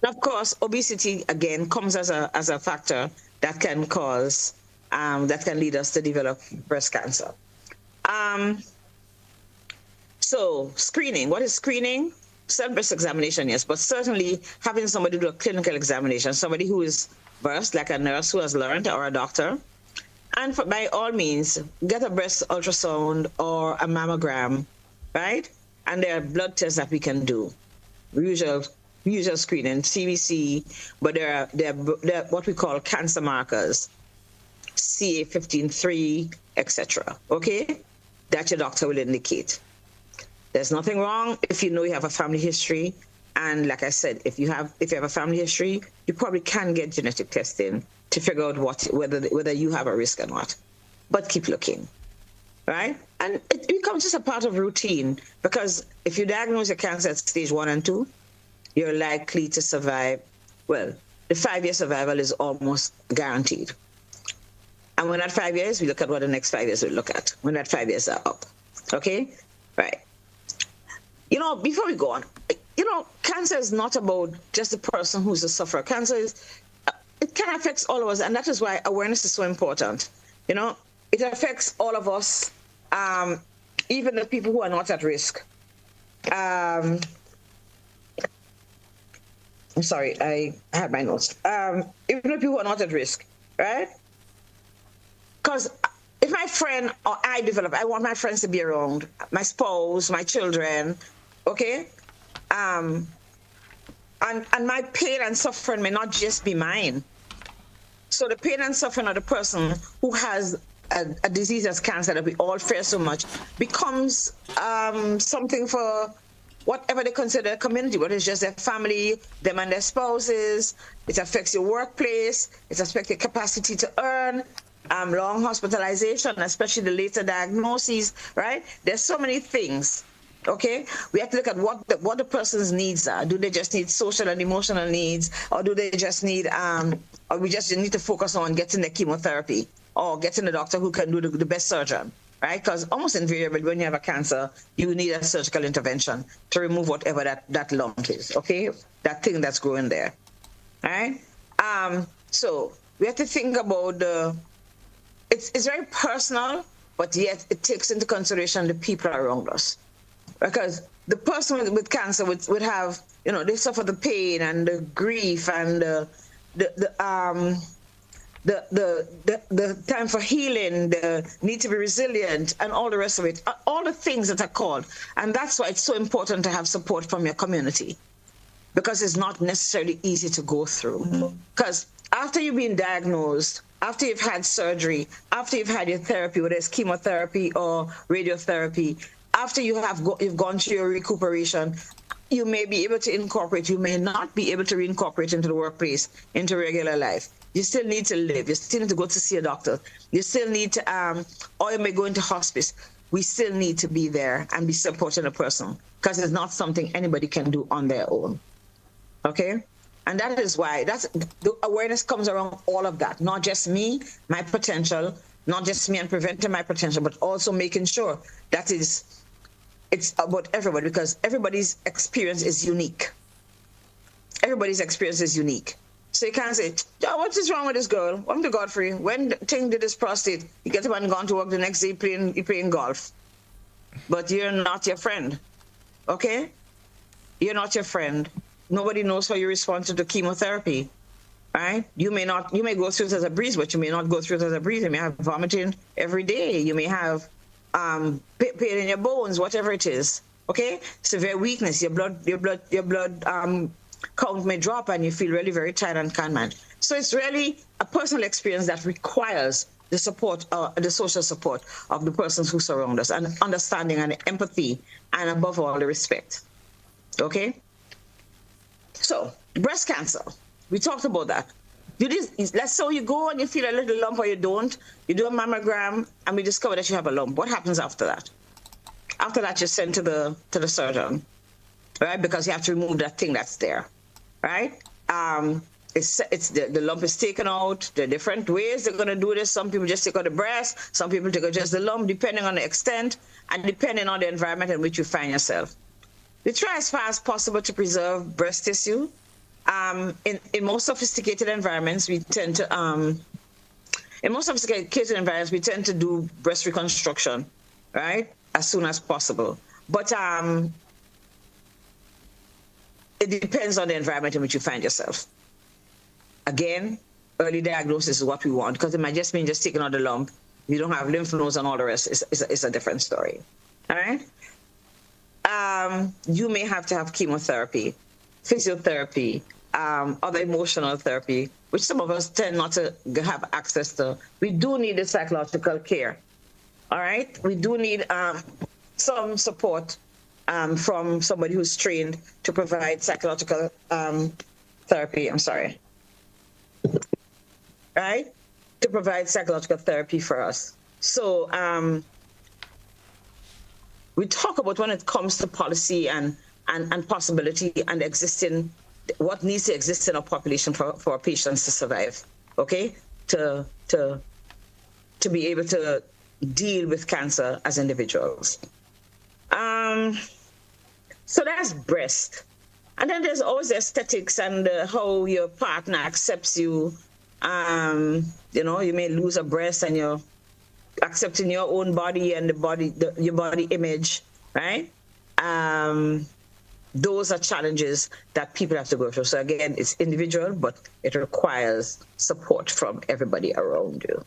Of course, obesity again comes as a factor that can cause that can lead us to develop breast cancer. So screening. What is screening? Self-breast examination, yes, but certainly having somebody do a clinical examination, somebody who is versed, like a nurse who has learned, or a doctor. And by all means, get a breast ultrasound or a mammogram, right? And there are blood tests that we can do. Usual screening, CBC, but there are what we call cancer markers, CA15-3, etc. Okay? That your doctor will indicate. There's nothing wrong if you know you have a family history. And like I said, if you have a family history, you probably can get genetic testing to figure out whether you have a risk or not. But keep looking, right? And it becomes just a part of routine, because if you diagnose your cancer at stage 1 and 2, you're likely to survive. Well, the 5-year survival is almost guaranteed. And when that 5 years, we look at what the next 5 years will look at when that 5 years are up. Okay? Right. You know, before we go on, you know, cancer is not about just the person who's a sufferer. Cancer it can affect all of us, and that is why awareness is so important. You know, it affects all of us, even the people who are not at risk. I'm sorry, I had my notes. Even the people who are not at risk, right? Because if my friend or I develop, I want my friends to be around, my spouse, my children, okay? And my pain and suffering may not just be mine. So the pain and suffering of the person who has a disease as cancer that we all fear so much becomes something for whatever they consider a community, whether it's just their family, them and their spouses. It affects your workplace. It affects your capacity to earn. Long hospitalization, especially the later diagnoses, right? There's so many things. Okay, we have to look at what the person's needs are. Do they just need social and emotional needs, or do they just need, or we just need to focus on getting the chemotherapy or getting a doctor who can do the best surgeon, right? Because almost invariably, when you have a cancer, you need a surgical intervention to remove whatever that lump is. Okay, that thing that's growing there, all right? So we have to think about it's very personal, but yet it takes into consideration the people around us. Because the person with cancer would have, you know, they suffer the pain and the grief and the time for healing, the need to be resilient, and all the rest of it, all the things that are called. And that's why it's so important to have support from your community, because it's not necessarily easy to go through. Because after you've been diagnosed, after you've had surgery, after you've had your therapy, whether it's chemotherapy or radiotherapy, after you've gone through your recuperation, you may be able to incorporate, you may not be able to reincorporate into the workplace, into regular life. You still need to live. You still need to go to see a doctor. You still need to, or you may go into hospice. We still need to be there and be supporting a person, because it's not something anybody can do on their own. Okay? And that is why the awareness comes around all of that, not just me, my potential, not just me and preventing my potential, but also making sure that it's about everybody, because everybody's experience is unique. Everybody's experience is unique. So you can't say, "Oh, what is wrong with this girl? What to Godfrey? When the thing did this prostate, you get up and gone to work the next day playing golf." But you're not your friend, okay? You're not your friend. Nobody knows how you respond to the chemotherapy, right? You may go through it as a breeze, but you may not go through it as a breeze. You may have vomiting every day. You may have pain in your bones, whatever it is. Okay, severe weakness. Your blood count may drop, and you feel really very tired and can't manage. So it's really a personal experience that requires the support, the social support of the persons who surround us, and understanding and empathy, and above all, the respect. Okay. So breast cancer, we talked about that. Let's say you go and you feel a little lump, or you don't. You do a mammogram and we discover that you have a lump. What happens after that? After that, you're sent to the surgeon, right? Because you have to remove that thing that's there, right? The lump is taken out. There are different ways they're going to do this. Some people just take out the breast. Some people take out just the lump, depending on the extent and depending on the environment in which you find yourself. We try as far as possible to preserve breast tissue, In most sophisticated environments, we tend to do breast reconstruction, right, as soon as possible. But it depends on the environment in which you find yourself. Again, early diagnosis is what we want, because it might just mean just taking out the lump. You don't have lymph nodes and all the rest. It's a different story. All right? You may have to have chemotherapy, physiotherapy, other emotional therapy, which some of us tend not to have access to. We do need the psychological care. All right? We do need some support from somebody who's trained to provide psychological therapy. I'm sorry. Right? To provide psychological therapy for us. So we talk about when it comes to policy and possibility and existing, what needs to exist in our population for our patients to survive, okay? To be able to deal with cancer as individuals. So that's breast. And then there's always aesthetics and how your partner accepts you. You may lose a breast and you're accepting your own body and your body image, right? Those are challenges that people have to go through. So again, it's individual, but it requires support from everybody around you,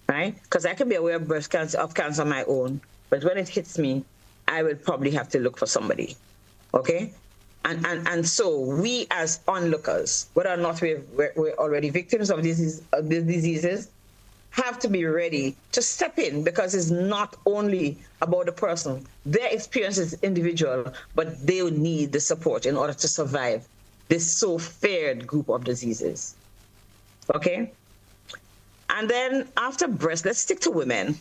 right? Because I can be aware of cancer on my own, but when it hits me, I will probably have to look for somebody, okay? And so we as onlookers, whether or not we're already victims of these diseases, have to be ready to step in, because it's not only about the person. Their experience is individual, but they will need the support in order to survive this so feared group of diseases. Okay? And then after breast, let's stick to women.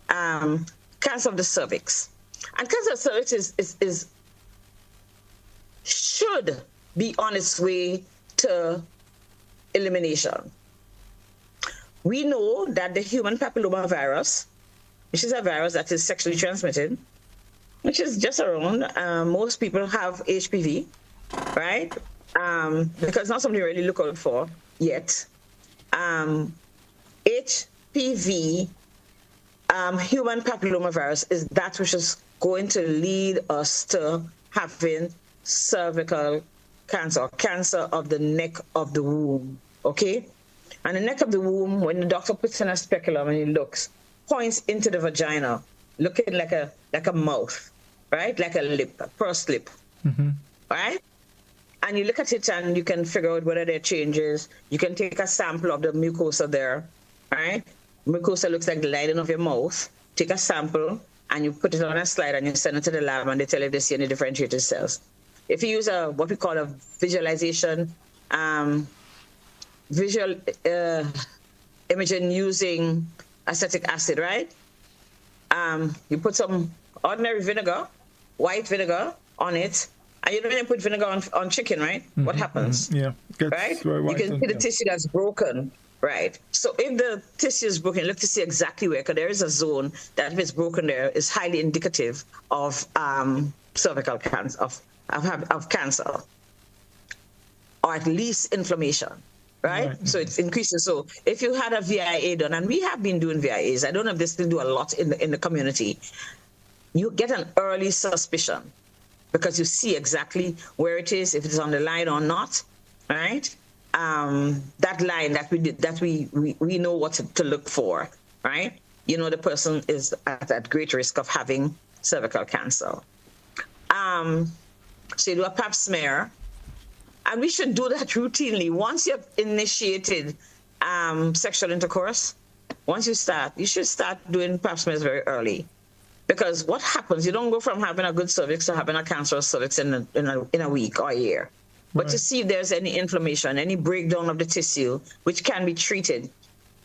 Cancer of the cervix. And cancer of the cervix should be on its way to elimination. We know that the human papilloma virus, which is a virus that is sexually transmitted, which is just around, most people have HPV, right? Because it's not something you really look out for yet. HPV, human papilloma virus, is that which is going to lead us to having cervical cancer, or cancer of the neck of the womb, okay? And the neck of the womb, when the doctor puts in a speculum and he looks, points into the vagina, looking like a mouth, right? Like a lip, a pursed lip, right? And you look at it and you can figure out whether there are changes. You can take a sample of the mucosa there, right? Mucosa looks like the lining of your mouth. Take a sample and you put it on a slide and you send it to the lab and they tell you if they see any differentiated cells. If you use what we call a visualization, visual imaging using acetic acid, right? You put some ordinary vinegar, white vinegar, on it, and you don't even put vinegar on chicken, right? What happens? Yeah, right? You can see the tissue that's broken, right? So if the tissue is broken, look to see exactly where, because there is a zone that if it's broken there is highly indicative of cervical cancer, of cancer, or at least inflammation. Right? So it's increasing. So if you had a VIA done, and we have been doing VIAs, I don't know if they still do a lot in the community, you get an early suspicion because you see exactly where it is, if it's on the line or not, right? That line that we know what to look for, right? You know the person is at great risk of having cervical cancer. So you do a pap smear. And we should do that routinely. Once you've initiated sexual intercourse, you should start doing pap smears very early. Because what happens, you don't go from having a good cervix to having a cancerous cervix in a week or a year. But to see if there's any inflammation, any breakdown of the tissue, which can be treated.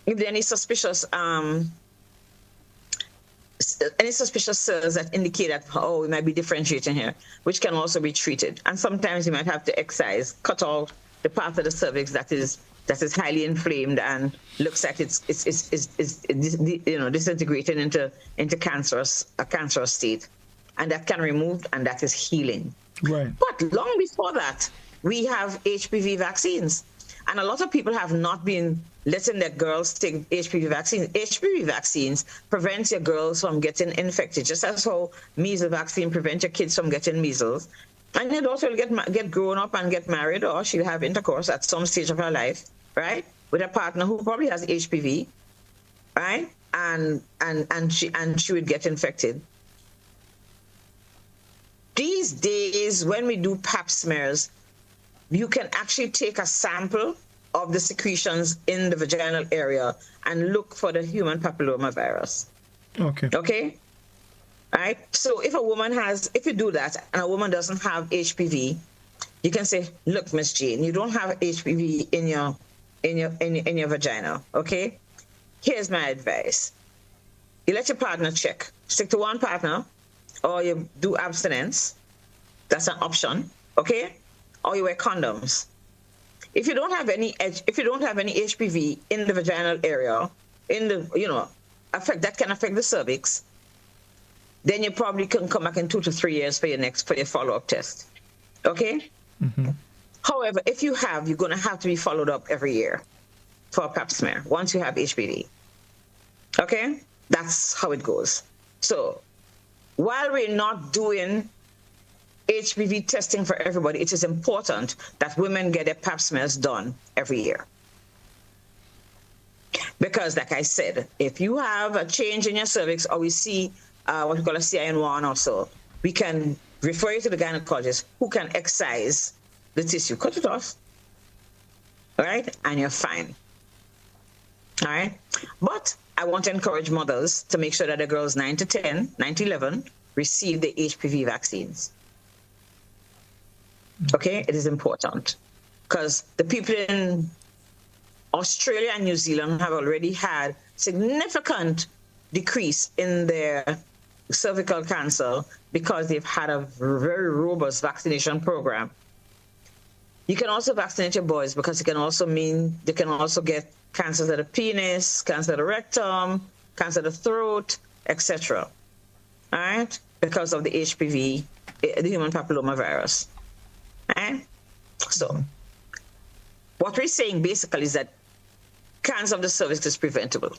If there are any suspicious cells that indicate that, we might be differentiating here, which can also be treated. And sometimes you might have to excise, cut out the part of the cervix that is highly inflamed and looks like it's disintegrating into a cancerous state. And that can be removed, and that is healing. Right. But long before that, we have HPV vaccines. And a lot of people have not been letting their girls take HPV vaccines. HPV vaccines prevent your girls from getting infected, just as how measles vaccine prevents your kids from getting measles. And your daughter will get grown up and get married, or she'll have intercourse at some stage of her life, right, with a partner who probably has HPV, right, and she would get infected. These days, when we do pap smears, you can actually take a sample of the secretions in the vaginal area and look for the human papillomavirus. Okay. Okay? All right? So if you do that and a woman doesn't have HPV, you can say, look, Miss Jane, you don't have HPV in your vagina, okay? Here's my advice. You let your partner check. Stick to one partner, or you do abstinence. That's an option, okay? Or you wear condoms. If you don't have any HPV in the vaginal area, that can affect the cervix, then you probably can come back in 2 to 3 years for your follow-up test. Okay? Mm-hmm. However, if you're going to have to be followed up every year for a pap smear once you have HPV. Okay? That's how it goes. So while we're not doing HPV testing for everybody, it is important that women get their pap smears done every year. Because, like I said, if you have a change in your cervix, or we see what we call a CIN1 or so, we can refer you to the gynecologist who can excise the tissue, cut it off, all right, and you're fine. All right? But I want to encourage mothers to make sure that the girls 9 to 11 receive the HPV vaccines. Okay, it is important because the people in Australia and New Zealand have already had significant decrease in their cervical cancer because they've had a very robust vaccination program. You can also vaccinate your boys because it can also mean they can also get cancers of the penis, cancer of the rectum, cancer of the throat, etc. All right, because of the HPV, the human papillomavirus. Right? So, what we're saying basically is that cancer of the cervix is preventable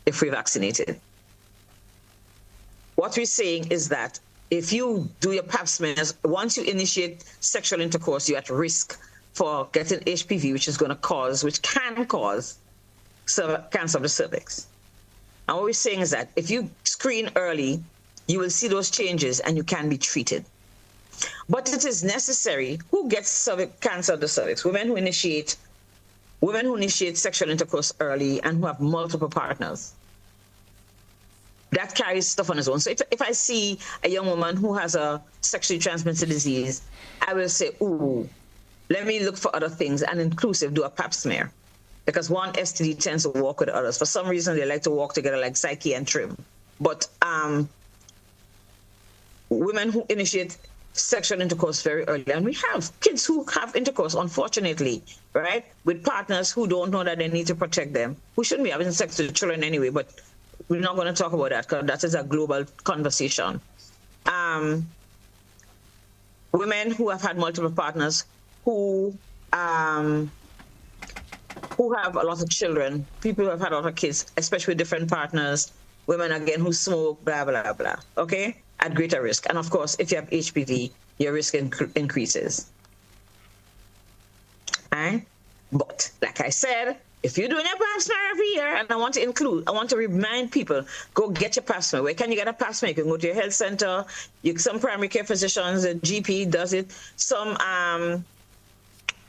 if we're vaccinated. What we're saying is that if you do your pap smears, once you initiate sexual intercourse, you're at risk for getting HPV, which can cause cancer of the cervix. And what we're saying is that if you screen early, you will see those changes and you can be treated. But it is necessary. Who gets cancer of the cervix? Women who initiate sexual intercourse early and who have multiple partners. That carries stuff on its own. So if I see a young woman who has a sexually transmitted disease, I will say, ooh, let me look for other things and inclusive do a pap smear. Because one STD tends to walk with others. For some reason, they like to walk together like Psyche and Trim. But women who initiate sexual intercourse very early, and we have kids who have intercourse, unfortunately, right, with partners who don't know that they need to protect them, who shouldn't be having sex with children anyway, but we're not going to talk about that because that is a global conversation. Women who have had multiple partners who have a lot of children, people who have had a lot of kids, especially with different partners, women again who smoke, blah, blah, blah, okay? At greater risk. And of course, if you have HPV, your risk increases. Right? But like I said, if you're doing a pap smear every year, and I want to remind people, go get your pap smear. Where can you get a pap smear? You can go to your health center. Some primary care physicians, a GP does it. Some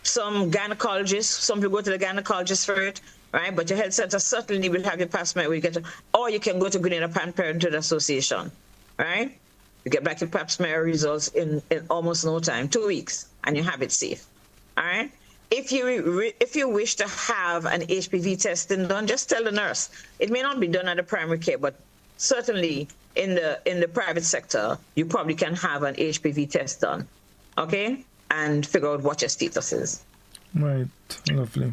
gynecologists, some people go to the gynecologist for it, right? But your health center certainly will have your pap smear. Or you can go to Grenada Planned Parenthood Association. Right? You get back your pap smear results in almost no time, 2 weeks, and you have it safe. All right? If you wish to have an HPV testing done, just tell the nurse. It may not be done at the primary care, but certainly in the private sector, you probably can have an HPV test done, okay? And figure out what your status is. Right. Lovely.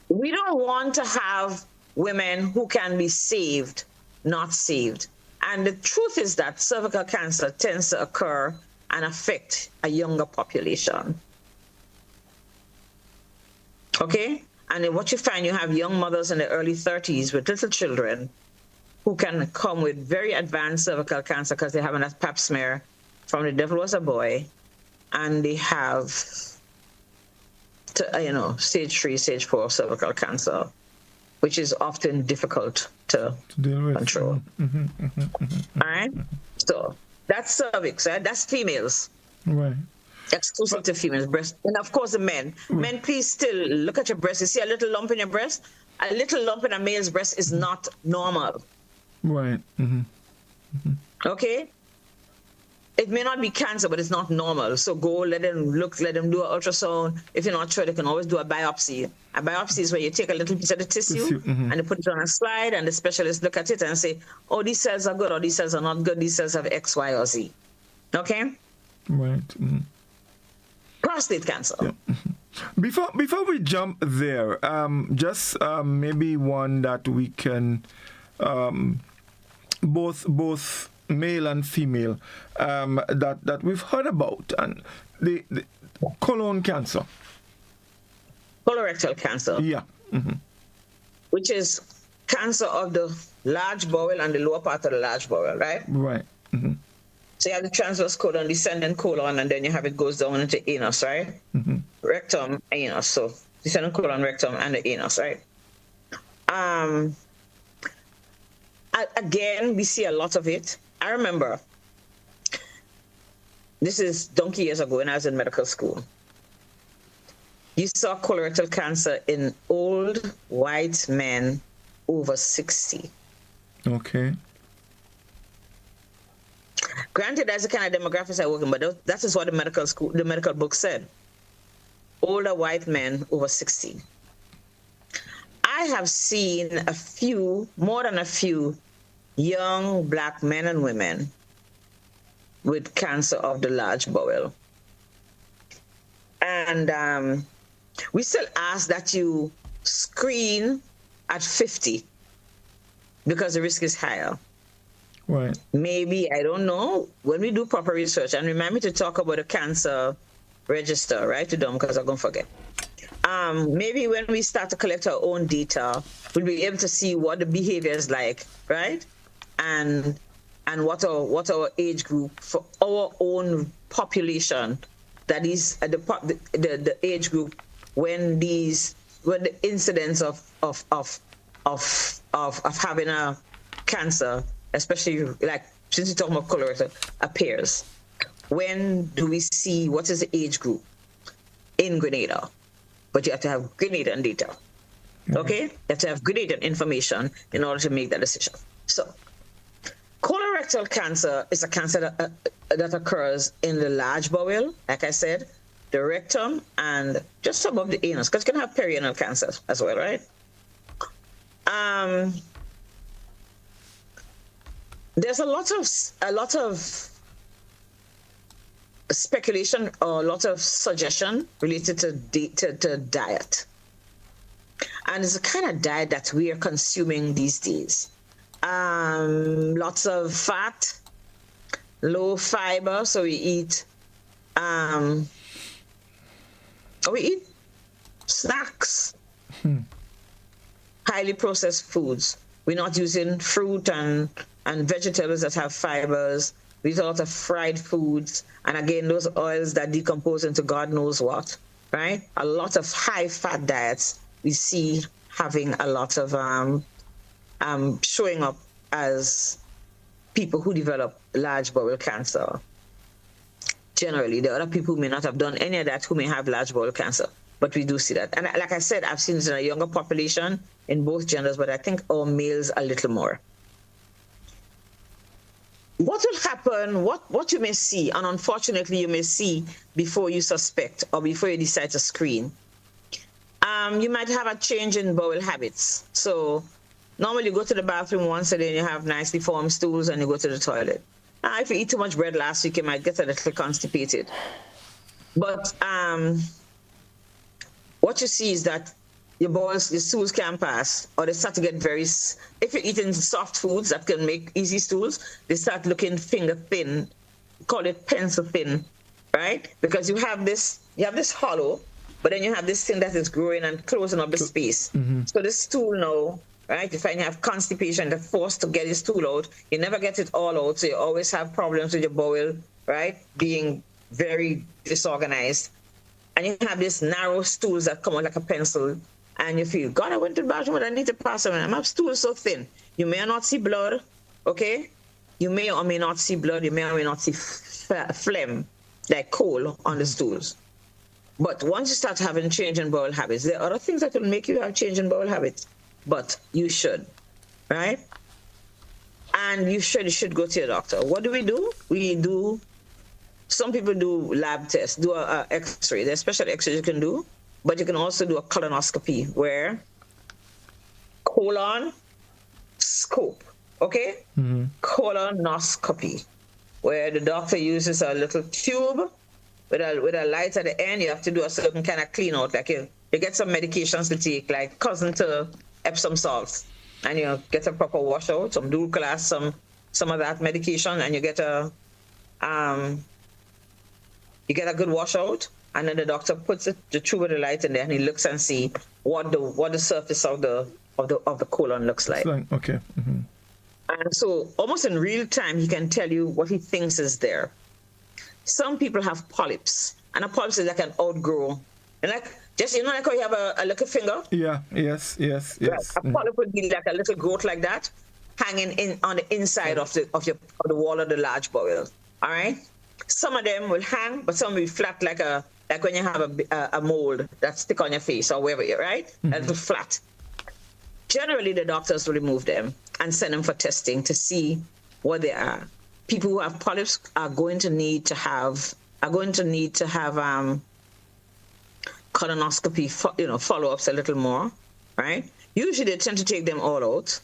We don't want to have women who can be saved, not saved. And the truth is that cervical cancer tends to occur and affect a younger population. Okay? And then what you find, you have young mothers in their early 30s with little children who can come with very advanced cervical cancer because they have a pap smear from the devil was a boy, and they have, stage 3, stage 4 cervical cancer, which is often difficult to control. All right? So that's cervix, right? That's females. Right. Exclusive to females' breast. And of course the men. Men, please still look at your breast. You see a little lump in your breast? A little lump in a male's breast is not normal. Right. Okay? It may not be cancer, but it's not normal. So go, let them look, let them do an ultrasound. If you're not sure, they can always do a biopsy. A biopsy is where you take a little piece of the tissue and you put it on a slide, and the specialist look at it and say, oh, these cells are good, or these cells are not good. These cells have X, Y, or Z. Okay? Right. Prostate cancer. Yeah. Before we jump there, just maybe one that we can both male and female that we've heard about, and the colon cancer, colorectal cancer. Yeah. Which is cancer of the large bowel and the lower part of the large bowel, right? Right. So you have the transverse colon, descending colon, and then you have it goes down into anus, right? Rectum, anus. So descending colon, rectum, and the anus, right? Again, we see a lot of it. I remember, this is donkey years ago when I was in medical school. You saw colorectal cancer in old white men over 60. Okay. Granted, that's the kind of demographics I work in, but that is what the medical book said. Older white men over 60. I have seen more than a few young black men and women with cancer of the large bowel. And we still ask that you screen at 50 because the risk is higher. Right. Maybe, I don't know, when we do proper research, and remind me to talk about the cancer register, right, to them, because I'm going to forget. Maybe when we start to collect our own data, we'll be able to see what the behavior is like, right? And what our age group for our own population, that is the age group when the incidence of having a cancer, especially like since you're talking about colorectal, appears. When do we see what is the age group in Grenada? But you have to have Grenadian data. Okay? You have to have Grenadian information in order to make that decision. So, colorectal cancer is a cancer that occurs in the large bowel, like I said, the rectum, and just above the anus, because you can have perianal cancer as well, right? There's a lot of speculation or a lot of suggestion related to diet. And it's the kind of diet that we are consuming these days. Lots of fat, low fiber, so we eat snacks, highly processed foods. We're not using fruit and vegetables that have fibers. We eat a lot of fried foods. And again, those oils that decompose into God knows what, right? A lot of high-fat diets we see having a lot of showing up as people who develop large bowel cancer. Generally, there are other people who may not have done any of that who may have large bowel cancer, but we do see that. And like I said, I've seen it in a younger population in both genders, but I think our males a little more. What will happen, what you may see, and unfortunately you may see before you suspect or before you decide to screen, you might have a change in bowel habits. So normally you go to the bathroom once a day and you have nicely formed stools and you go to the toilet. If you eat too much bread last week, you might get a little constipated. But what you see is that your stools can pass, or they start to get if you're eating soft foods that can make easy stools, they start looking finger thin, call it pencil thin, right? Because you have this hollow but then you have this thing that is growing and closing up the space. So the stool now, right? You find you have constipation, the force to get your stool out. You never get it all out, so you always have problems with your bowel, right? Being very disorganized. And you have these narrow stools that come out like a pencil, and you feel, God, I went to the bathroom, but I need to pass them. My stool is so thin. You may not see blood, okay? You may or may not see blood. You may or may not see phlegm, like coal on the stools. But once you start having change in bowel habits, there are other things that will make you have change in bowel habits. But you should, right? And you should go to your doctor. What do? Some people do lab tests, do a X-ray. There's special X-rays you can do, but you can also do a colonoscopy where colon scope, okay? Colonoscopy, where the doctor uses a little tube with a light at the end. You have to do a certain kind of clean out, like you get some medications to take, like cousin to Epsom salts, and you get a proper washout, some Dulcolass, some of that medication, and you get a good washout, and then the doctor puts the tube with the light in there, and he looks and see what the surface of the colon looks like. Okay. And so almost in real time, he can tell you what he thinks is there. Some people have polyps, and a polyp is like an outgrow, and like like how you have a little finger. Yeah. Yes. Right. A polyp would be like a little growth like that, hanging in on the inside of the wall of the large bowel. All right. Some of them will hang, but some will be flat, like when you have a mold that stick on your face or wherever you're, right? A little flat. Generally, the doctors will remove them and send them for testing to see what they are. People who have polyps are going to need to have colonoscopy, follow-ups a little more, right? Usually they tend to take them all out,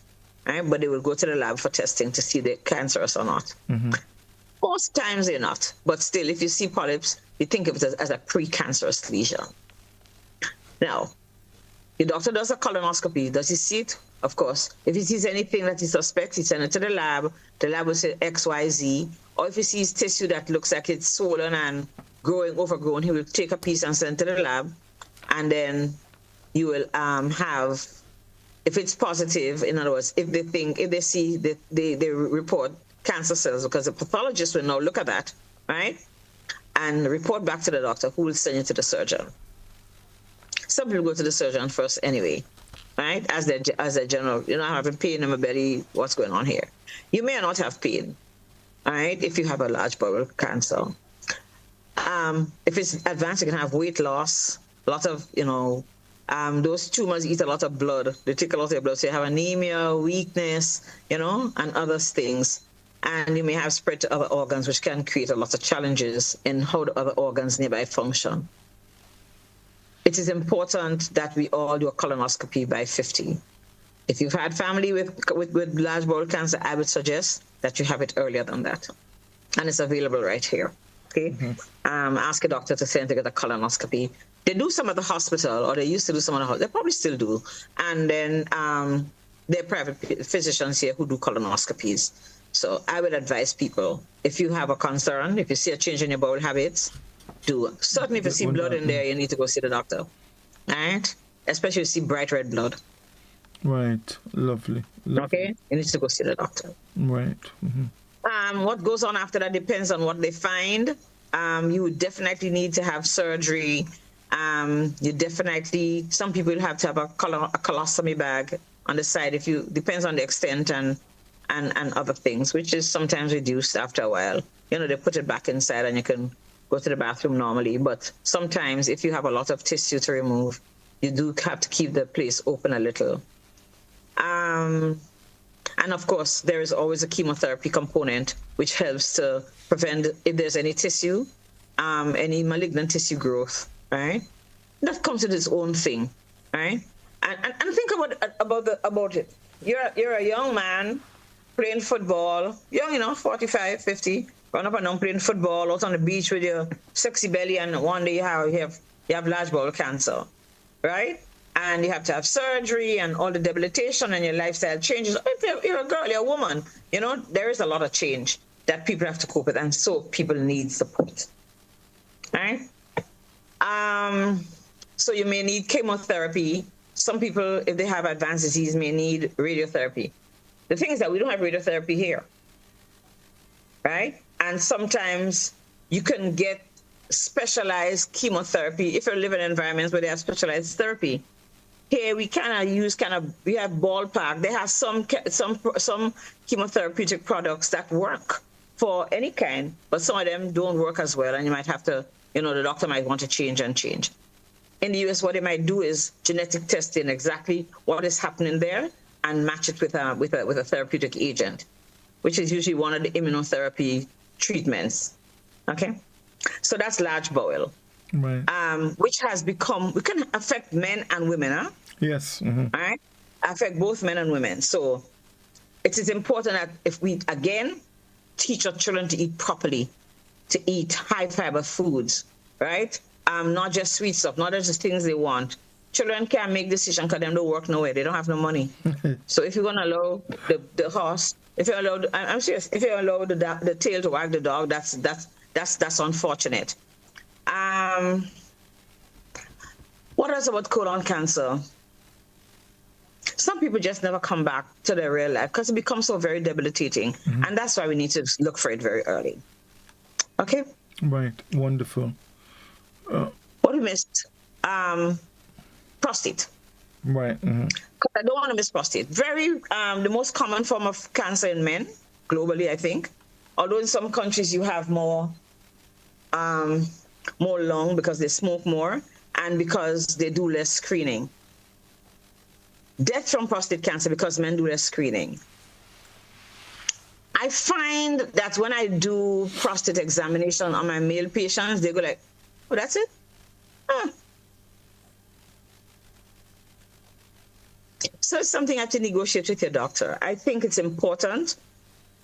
right? But they will go to the lab for testing to see if they're cancerous or not. Most times they're not, but still, if you see polyps, you think of it as a precancerous lesion. Now, your doctor does a colonoscopy. Does he see it? Of course. If he sees anything that he suspects, he sends it to the lab. The lab will say XYZ. Or if he sees tissue that looks like it's swollen and overgrown, he will take a piece and send it to the lab. And then you will have, if it's positive, in other words, if they see that they report cancer cells, because the pathologist will now look at that, right? And report back to the doctor, who will send you to the surgeon. Some people go to the surgeon first anyway, right? As their general, having pain in my belly, what's going on here? You may not have pain, all right, if you have a large bowel cancer. If it's advanced, you can have weight loss, a lot of, those tumors eat a lot of blood. They take a lot of your blood. So you have anemia, weakness, and other things. And you may have spread to other organs, which can create a lot of challenges in how the other organs nearby function. It is important that we all do a colonoscopy by 50. If you've had family with large bowel cancer, I would suggest that you have it earlier than that. And it's available right here. Okay? Ask a doctor to send to get a colonoscopy. They do some at the hospital, or they used to do some at the hospital. They probably still do. And then there are private physicians here who do colonoscopies. So I would advise people, if you have a concern, if you see a change in your bowel habits, do. Certainly if you see blood in there, you need to go see the doctor. All right? Especially if you see bright red blood. Right. Lovely. Okay? You need to go see the doctor. Right. What goes on after that depends on what they find. You would definitely need to have surgery. Some people have to have a colostomy bag on the side. Depends on the extent and other things, which is sometimes reduced after a while. They put it back inside and you can go to the bathroom normally. But sometimes if you have a lot of tissue to remove, you do have to keep the place open a little. And of course, there is always a chemotherapy component, which helps to prevent, if there's any tissue, any malignant tissue growth, right? That comes with its own thing, right? And think about it. You're a young man playing football, young, 45, 50, run up and down playing football out on the beach with your sexy belly, and one day you have large bowel cancer, right? And you have to have surgery and all the debilitation and your lifestyle changes. If you're a girl, you're a woman, there is a lot of change that people have to cope with, and so people need support, right? So you may need chemotherapy. Some people, if they have advanced disease, may need radiotherapy. The thing is that we don't have radiotherapy here, right? And sometimes you can get specialized chemotherapy if you live in environments where they have specialized therapy. Here we we have ballpark. They have some chemotherapeutic products that work for any kind, but some of them don't work as well, and you might have to, the doctor might want to change. In the US, what they might do is genetic testing exactly what is happening there and match it with a therapeutic agent, which is usually one of the immunotherapy treatments. Okay, so that's large bowel, right? Which has become, we can affect men and women, huh? Yes. All right, affect both men and women. So it is important that if we again teach our children to eat properly, to eat high fiber foods, right? Not just sweet stuff, not just the things they want. Children can't make decisions because they don't work nowhere. They don't have no money. So if you're going to allow the horse, if you allow, I'm serious, if you allow the tail to wag the dog, that's unfortunate. What else about colon cancer? Some people just never come back to their real life because it becomes so very debilitating. And that's why we need to look for it very early. Okay? Right. Wonderful. What we missed? Prostate. Right. Because I don't want to miss prostate. The most common form of cancer in men, globally, I think. Although in some countries you have more lung because they smoke more and because they do less screening. Death from prostate cancer because men do less screening. I find that when I do prostate examination on my male patients, they go like, oh, that's it? Huh. So it's something I have to negotiate with your doctor. I think it's important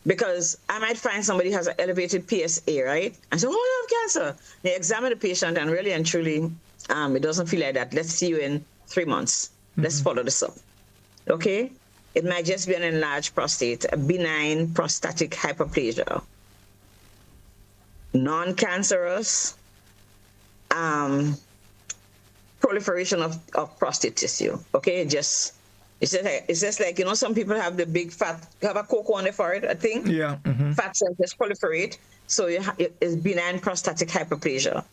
because I might find somebody has an elevated PSA, right? And so, oh, you have cancer. They examine the patient and really and truly, it doesn't feel like that. Let's see you in 3 months. Let's follow this up. Okay? It might just be an enlarged prostate, a benign prostatic hyperplasia. Non-cancerous proliferation of prostate tissue. Okay? It's just like, some people have the big fat, have a cocoa on their forehead, I think. Yeah. Fat cells just proliferate. So it's benign prostatic hyperplasia.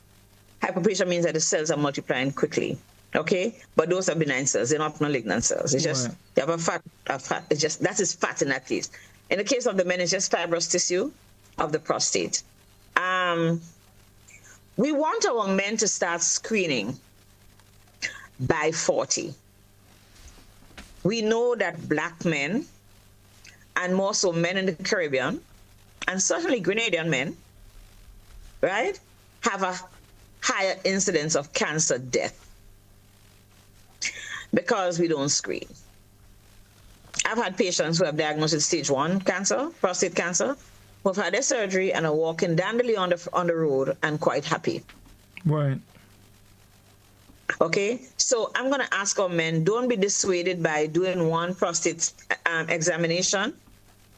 Hyperplasia means that the cells are multiplying quickly. Okay, but those are benign cells; they're not malignant cells. It's just you have a fat. It's just that is fat in that case. In the case of the men, it's just fibrous tissue of the prostate. We want our men to start screening by 40. We know that Black men, and more so men in the Caribbean, and certainly Grenadian men, right, have a higher incidence of cancer death. Because we don't screen. I've had patients who have diagnosed with stage 1 cancer, prostate cancer, who have had their surgery and are walking dandily on the road and quite happy. Right. Okay, so I'm going to ask our men, don't be dissuaded by doing one prostate examination.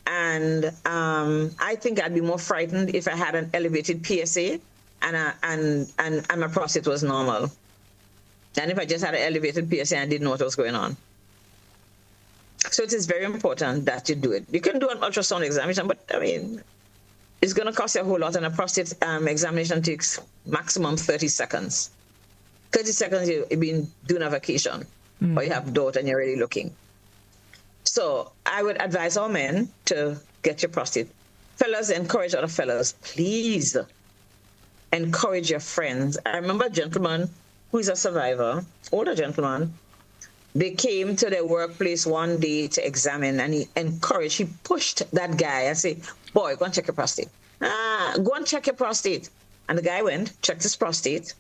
And I think I'd be more frightened if I had an elevated PSA and my prostate was normal. And if I just had an elevated PSA and I didn't know what was going on. So it is very important that you do it. You can do an ultrasound examination, but I mean, it's going to cost you a whole lot, and a prostate examination takes maximum 30 seconds. 30 seconds, you've been doing a vacation, or you have doubt and you're really looking. So I would advise all men to get your prostate. Fellas, encourage other fellas. Please encourage your friends. I remember a gentleman who is a survivor, older gentleman. They came to their workplace one day to examine, and he pushed that guy and said, boy, go and check your prostate. Go and check your prostate. And the guy went, checked his prostate,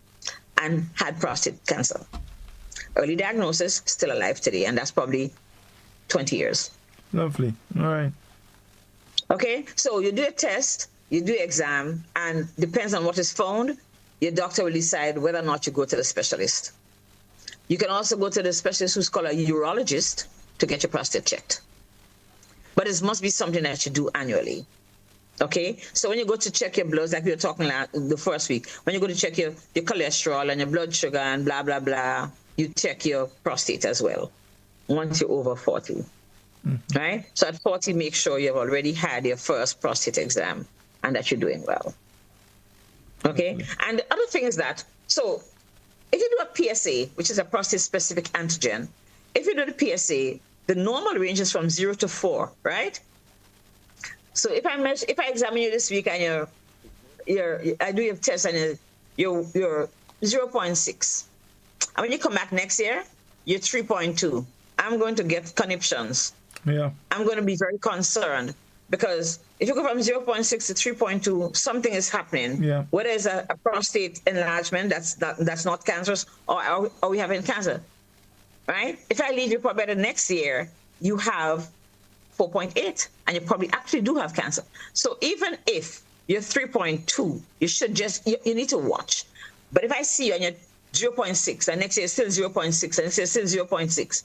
and had prostate cancer. Early diagnosis, still alive today, and that's probably 20 years. Lovely. All right. Okay, so you do a test, you do an exam, and depends on what is found, your doctor will decide whether or not you go to the specialist. You can also go to the specialist who's called a urologist to get your prostate checked. But it must be something that you do annually. Okay, so when you go to check your bloods, like we were talking the first week, when you go to check your cholesterol and your blood sugar and blah, blah, blah, you check your prostate as well once you're over 40, right? So at 40, make sure you've already had your first prostate exam and that you're doing well. Okay, and the other thing is that, so if you do a PSA, which is a prostate-specific antigen, if you do the PSA, the normal range is from 0 to 4, right? So if I examine you this week and I do your test and you're 0.6, and when you come back next year, you're 3.2. I'm going to get conniptions. Yeah. I'm going to be very concerned because if you go from 0.6 to 3.2, something is happening. Yeah. Whether it's a prostate enlargement that's not cancerous, or are we having cancer, right? If I leave you for better next year, you have 4.8, and you probably actually do have cancer. So even if you're 3.2, you should just, you need to watch. But if I see you and you're 0.6, and next year it's still 0.6, and next year it's still 0.6,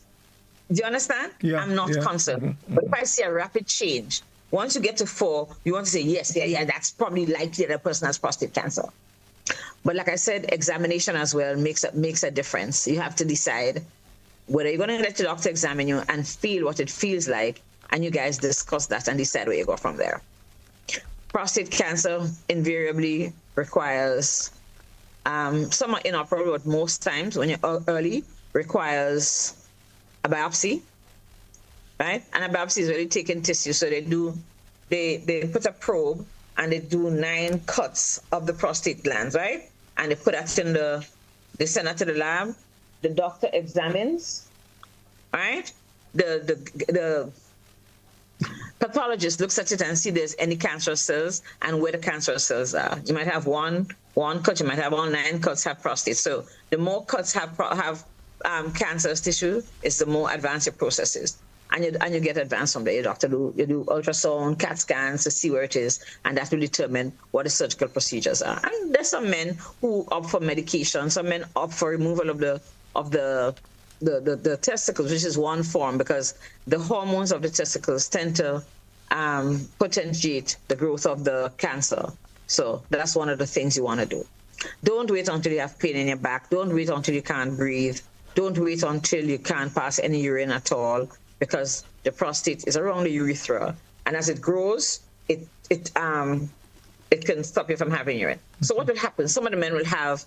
do you understand? Yeah, I'm not concerned. But if I see a rapid change, once you get to 4, you want to say, yes, yeah, that's probably likely that a person has prostate cancer. But like I said, examination as well makes a difference. You have to decide whether you're going to let your doctor examine you and feel what it feels like, and you guys discuss that and decide where you go from there. Prostate cancer invariably requires, some are inoperable, but most times when you're early, requires a biopsy, right? And a biopsy is really taking tissue. So they put a probe and they do 9 cuts of the prostate glands, right? And they put that they send that to the lab. The doctor examines, right? The pathologist looks at it and see there's any cancerous cells and where the cancerous cells are. You might have one cut, you might have all 9 cuts have prostate. So the more cuts have cancerous tissue, is the more advanced your process is. And you get advanced from there. Your doctor you do ultrasound, CAT scans to see where it is, and that will determine what the surgical procedures are. And there's some men who opt for medication, some men opt for removal of the testicles, which is one form, because the hormones of the testicles tend to potentiate the growth of the cancer. So that's one of the things you want to do. Don't wait until you have pain in your back. Don't wait until you can't breathe. Don't wait until you can't pass any urine at all, because the prostate is around the urethra, and as it grows, it can stop you from having urine. So what will happen? Some of the men will have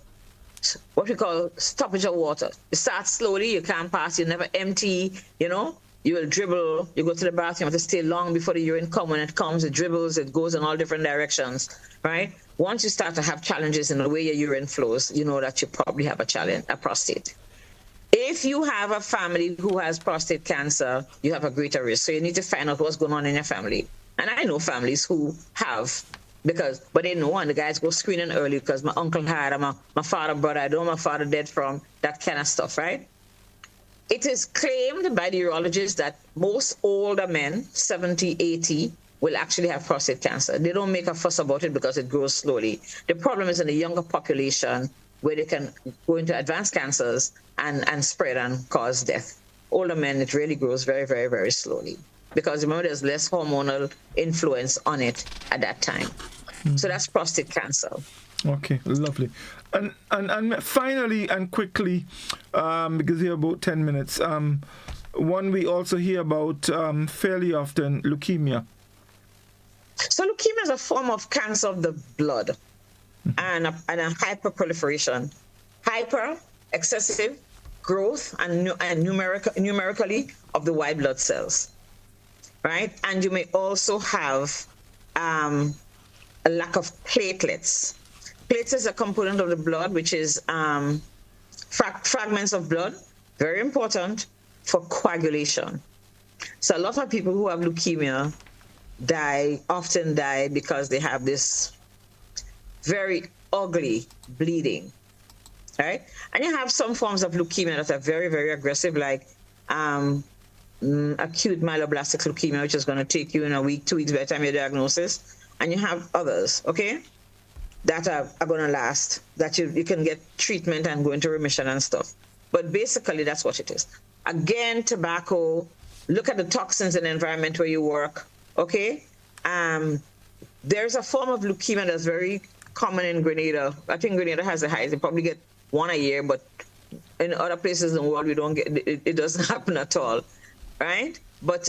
what we call stoppage of water. It starts slowly, you can't pass, you never empty, you will dribble, you go to the bathroom, you have to stay long before the urine comes. When it comes, it dribbles, it goes in all different directions, right? Once you start to have challenges in the way your urine flows, you know that you probably have a prostate. If you have a family who has prostate cancer, you have a greater risk. So you need to find out what's going on in your family. And I know families who have, but they know, and the guys go screening early because my uncle had, my father, brother, I know my father dead from, that kind of stuff, right? It is claimed by the urologists that most older men, 70, 80, will actually have prostate cancer. They don't make a fuss about it because it grows slowly. The problem is in the younger population, where they can go into advanced cancers and spread and cause death. Older men, it really grows very, very, very slowly, because remember, there's less hormonal influence on it at that time. So that's prostate cancer. Okay, lovely. And finally and quickly, because we have about 10 minutes, one we also hear about fairly often, leukemia. So leukemia is a form of cancer of the blood and a hyperproliferation. Hyper, excessive growth and numerically of the white blood cells, right? And you may also have a lack of platelets. Platelets are a component of the blood, which is fragments of blood, very important for coagulation. So a lot of people who have leukemia often die because they have this very ugly bleeding, right? And you have some forms of leukemia that are very, very aggressive, like acute myeloblastic leukemia, which is going to take you in a week, 2 weeks by the time your diagnosis. And you have others, okay, that are going to last, that you can get treatment and go into remission and stuff. But basically, that's what it is. Again, tobacco, look at the toxins in the environment where you work, okay? there's a form of leukemia that's very common in Grenada. I think Grenada has the highest. They probably get one a year, but in other places in the world, we don't get it. Doesn't happen at all, right? But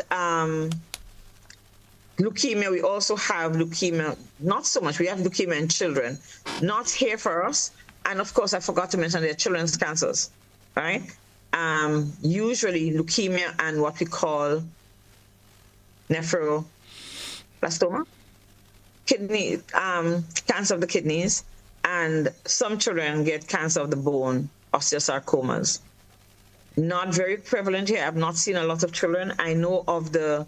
leukemia, we also have leukemia. Not so much. We have leukemia in children, not here for us. And of course, I forgot to mention there are children's cancers, right? Usually leukemia and what we call nephroblastoma, kidney, cancer of the kidneys, and some children get cancer of the bone, osteosarcomas. Not very prevalent here. I've not seen a lot of children. I know of the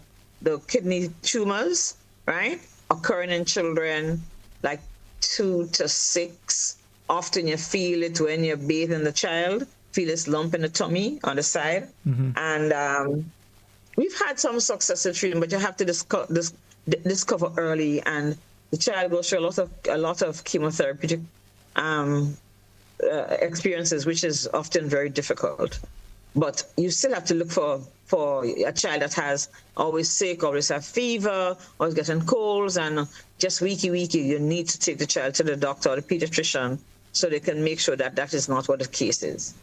kidney tumors, right, occurring in children like 2 to 6. Often you feel it when you're bathing the child, feel this lump in the tummy on the side. And we've had some successful treatment, but you have to discover early, and the child goes through a lot of chemotherapeutic experiences, which is often very difficult. But you still have to look for a child that has always sick, always have fever, always getting colds, and just weeky. You need to take the child to the doctor or the pediatrician so they can make sure that that is not what the case is.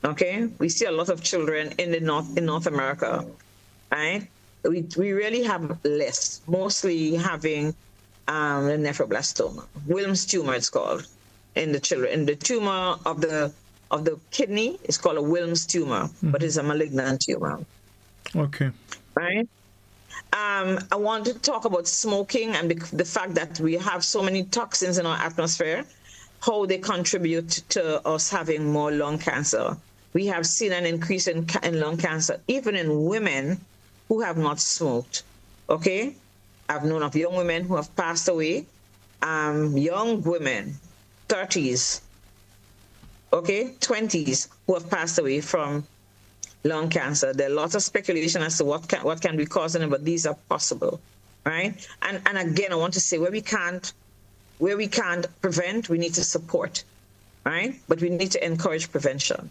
Okay, we see a lot of children in North America, right? We really have less, mostly having the nephroblastoma, Wilms tumor it's called, in the children. And the tumor of the kidney is called a Wilms tumor, but it's a malignant tumor. Okay. Right. I want to talk about smoking and the fact that we have so many toxins in our atmosphere, how they contribute to us having more lung cancer. We have seen an increase in lung cancer, even in women who have not smoked. Okay. I've known of young women who have passed away, young women, 30s, okay, 20s, who have passed away from lung cancer. There are lots of speculation as to what can be causing it, but these are possible, right? And again, I want to say where we can't prevent, we need to support, right? But we need to encourage prevention.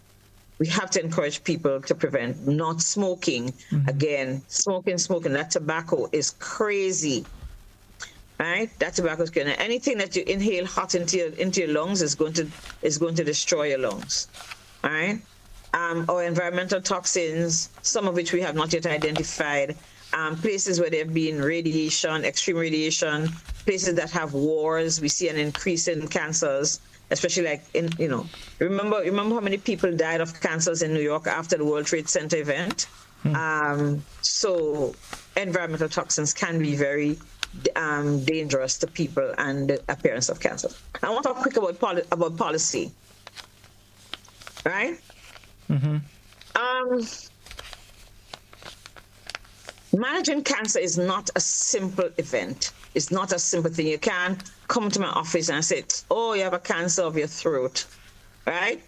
We have to encourage people to prevent not smoking. Again, smoking. That tobacco is crazy, right? That tobacco is crazy. Anything that you inhale hot into your lungs is going to destroy your lungs, all right? Or environmental toxins, some of which we have not yet identified. Places where there have been radiation, extreme radiation, places that have wars, we see an increase in cancers. Especially like remember how many people died of cancers in New York after the World Trade Center event? So environmental toxins can be very dangerous to people and the appearance of cancer. I want to talk quick about policy, right? Managing cancer is not a simple event. It's not a simple thing. You can't come to my office and say, oh, you have a cancer of your throat, right?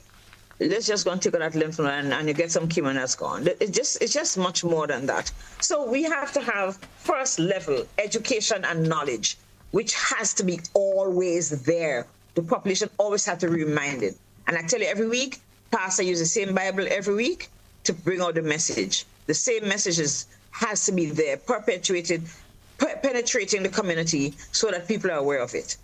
Let's just go and take out that lymph node and you get some chemo and that's gone. It's just much more than that. So we have to have first level education and knowledge, which has to be always there. The population always have to be reminded. And I tell you, every week, pastor uses the same Bible every week to bring out the message. The same messages has to be there, penetrating the community so that people are aware of it.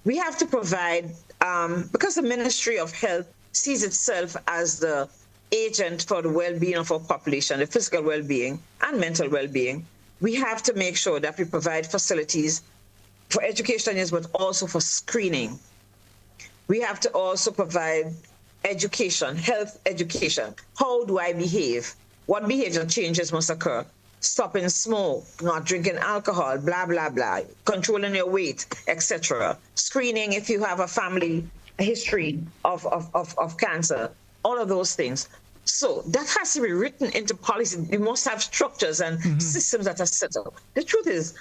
We have to provide, because the Ministry of Health sees itself as the agent for the well-being of our population, the physical well-being and mental well-being, we have to make sure that we provide facilities for education, yes, but also for screening. We have to also provide education, health education. How do I behave? What behavior changes must occur? Stopping smoke, not drinking alcohol, blah, blah, blah, controlling your weight, etc. Screening if you have a family history of cancer, all of those things. So that has to be written into policy. We must have structures and systems that are set up. The truth is,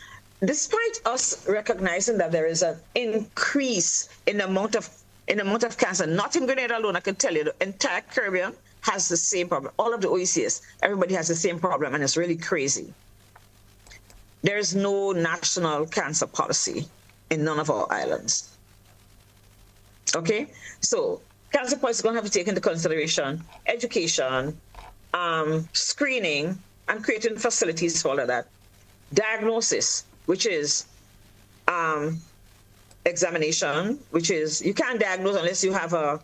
despite us recognizing that there is an increase in the amount of cancer, not in Grenada alone, I can tell you, the entire Caribbean has the same problem. All of the OECS, everybody has the same problem, and it's really crazy. There is no national cancer policy in none of our islands. Okay? So cancer policy is going to have to take into consideration education, screening, and creating facilities for all of that. Diagnosis, which is examination, which is you can't diagnose unless you have a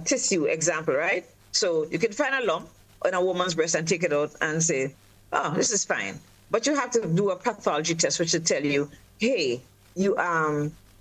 tissue example, right? So you can find a lump in a woman's breast and take it out and say, oh, this is fine. But you have to do a pathology test, which will tell you, hey, you have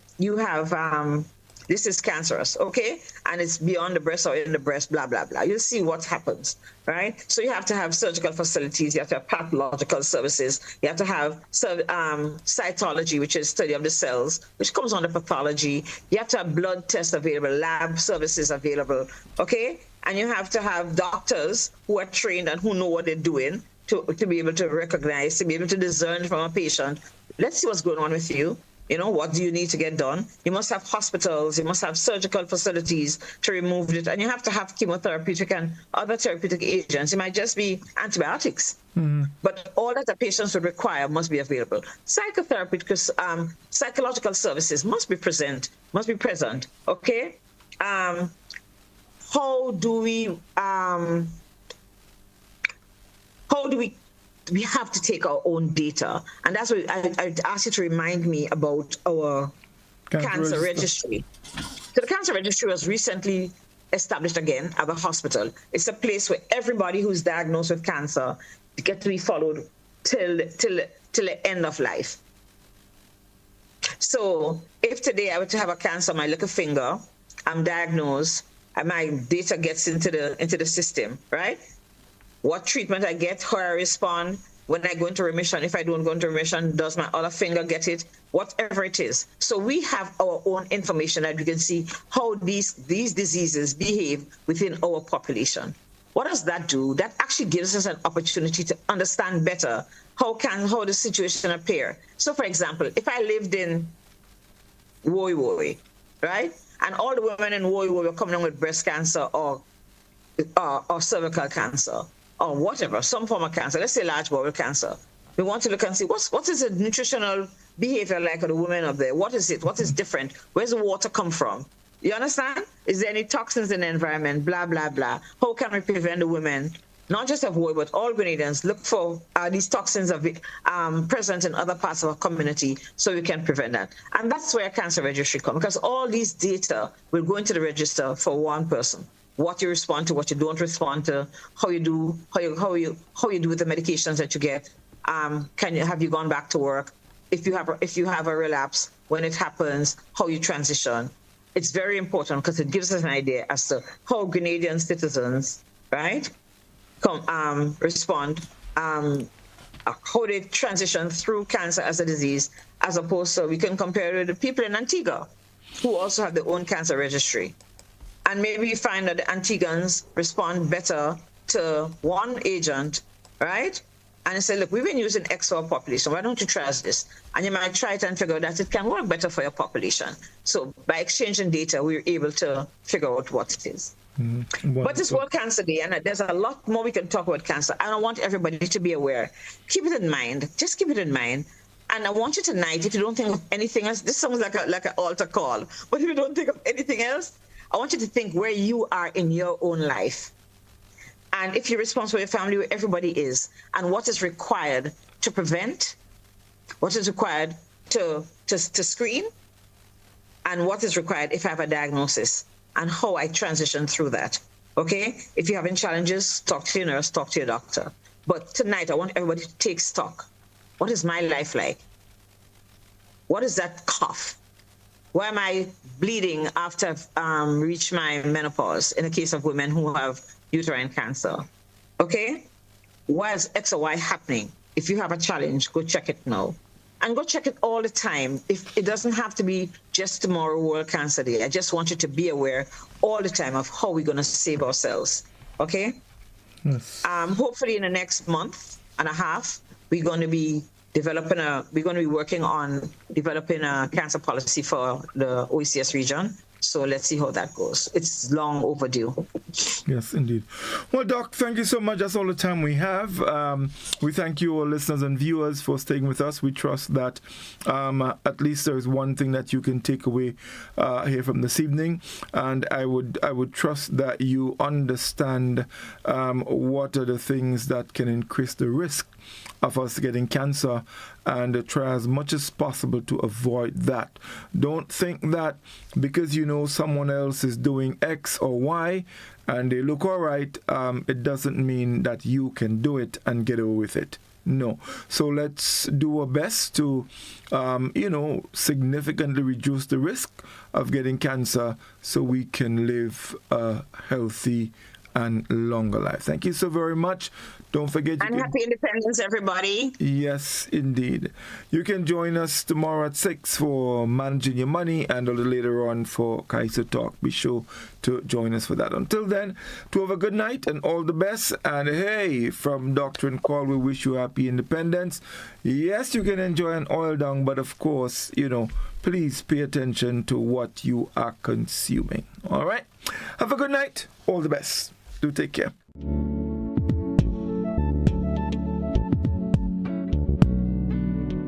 this is cancerous, okay? And it's beyond the breast or in the breast, blah, blah, blah. You'll see what happens, right? So you have to have surgical facilities, you have to have pathological services, you have to have cytology, which is study of the cells, which comes under pathology. You have to have blood tests available, lab services available, okay? And you have to have doctors who are trained and who know what they're doing to be able to recognize, to be able to discern from a patient, let's see what's going on with you. You know, what do you need to get done? You must have hospitals, you must have surgical facilities to remove it, and you have to have chemotherapeutic and other therapeutic agents. It might just be antibiotics, but all that the patients would require must be available. Psychotherapy, because psychological services must be present, okay? How do we have to take our own data, and that's what I'd ask you to remind me about our cancer registry. So the cancer registry was recently established again at the hospital. It's a place where everybody who's diagnosed with cancer get to be followed till the end of life. So if today I were to have a cancer on my little finger, I'm diagnosed, and my data gets into the system, right? What treatment I get, how I respond, when I go into remission, if I don't go into remission, does my other finger get it? Whatever it is. So we have our own information that we can see how these diseases behave within our population. What does that do? That actually gives us an opportunity to understand better how the situation appear. So for example, if I lived in Woy Woy, right? And all the women in Woy Woy were coming in with breast cancer or cervical cancer, or whatever, some form of cancer, let's say large bowel cancer. We want to look and see what is the nutritional behavior like of the women up there? What is it? What is different? Where's the water come from? You understand? Is there any toxins in the environment? Blah, blah, blah. How can we prevent the women, not just of Woy, but all Grenadians, look for these toxins present in other parts of our community so we can prevent that. And that's where cancer registry comes, because all these data will go into the register for one person. What you respond to, what you don't respond to, how you do with the medications that you get. Have you gone back to work? If you have a relapse, when it happens, how you transition. It's very important because it gives us an idea as to how Grenadian citizens, right, respond, how they transition through cancer as a disease, as opposed to we can compare it to the people in Antigua who also have their own cancer registry. And maybe you find that the Antiguans respond better to one agent, right? And you say, look, we've been using X for our population. Why don't you try this? And you might try it and figure out that it can work better for your population. So by exchanging data, we're able to figure out what it is. But it's World Cancer Day, and there's a lot more we can talk about cancer. And I want everybody to be aware. Keep it in mind. Just keep it in mind. And I want you tonight, if you don't think of anything else, this sounds like an altar call. But if you don't think of anything else, I want you to think where you are in your own life. And if you're responsible for your family, where everybody is, and what is required to prevent, what is required to screen, and what is required if I have a diagnosis, and how I transition through that. Okay? If you're having challenges, talk to your nurse, talk to your doctor. But tonight, I want everybody to take stock. What is my life like? What is that cough? Why am I bleeding after I've reached my menopause in the case of women who have uterine cancer? Okay? Why is X or Y happening? If you have a challenge, go check it now. And go check it all the time. If it doesn't have to be just tomorrow, World Cancer Day. I just want you to be aware all the time of how we're going to save ourselves. Okay? Yes. Hopefully in the next month and a half, we're going to be working on developing a cancer policy for the OECS region. So let's see how that goes. It's long overdue. Yes, indeed. Well, Doc, thank you so much. That's all the time we have. We thank you, all listeners and viewers, for staying with us. We trust that at least there is one thing that you can take away here from this evening. And I would trust that you understand what are the things that can increase the risk of us getting cancer and try as much as possible to avoid that. Don't think that because you know someone else is doing X or Y and they look all right, it doesn't mean that you can do it and get away with it. No. So let's do our best to, significantly reduce the risk of getting cancer so we can live a healthy and longer life. Thank you so very much. Don't forget. And happy independence, everybody. Yes, indeed. You can join us tomorrow at 6 for Managing Your Money and a little later on for Kaiser Talk. Be sure to join us for that. Until then, to have a good night and all the best. And hey, from Doctor and Call, we wish you happy independence. Yes, you can enjoy an oil down, but of course, please pay attention to what you are consuming. All right? Have a good night. All the best. Do take care.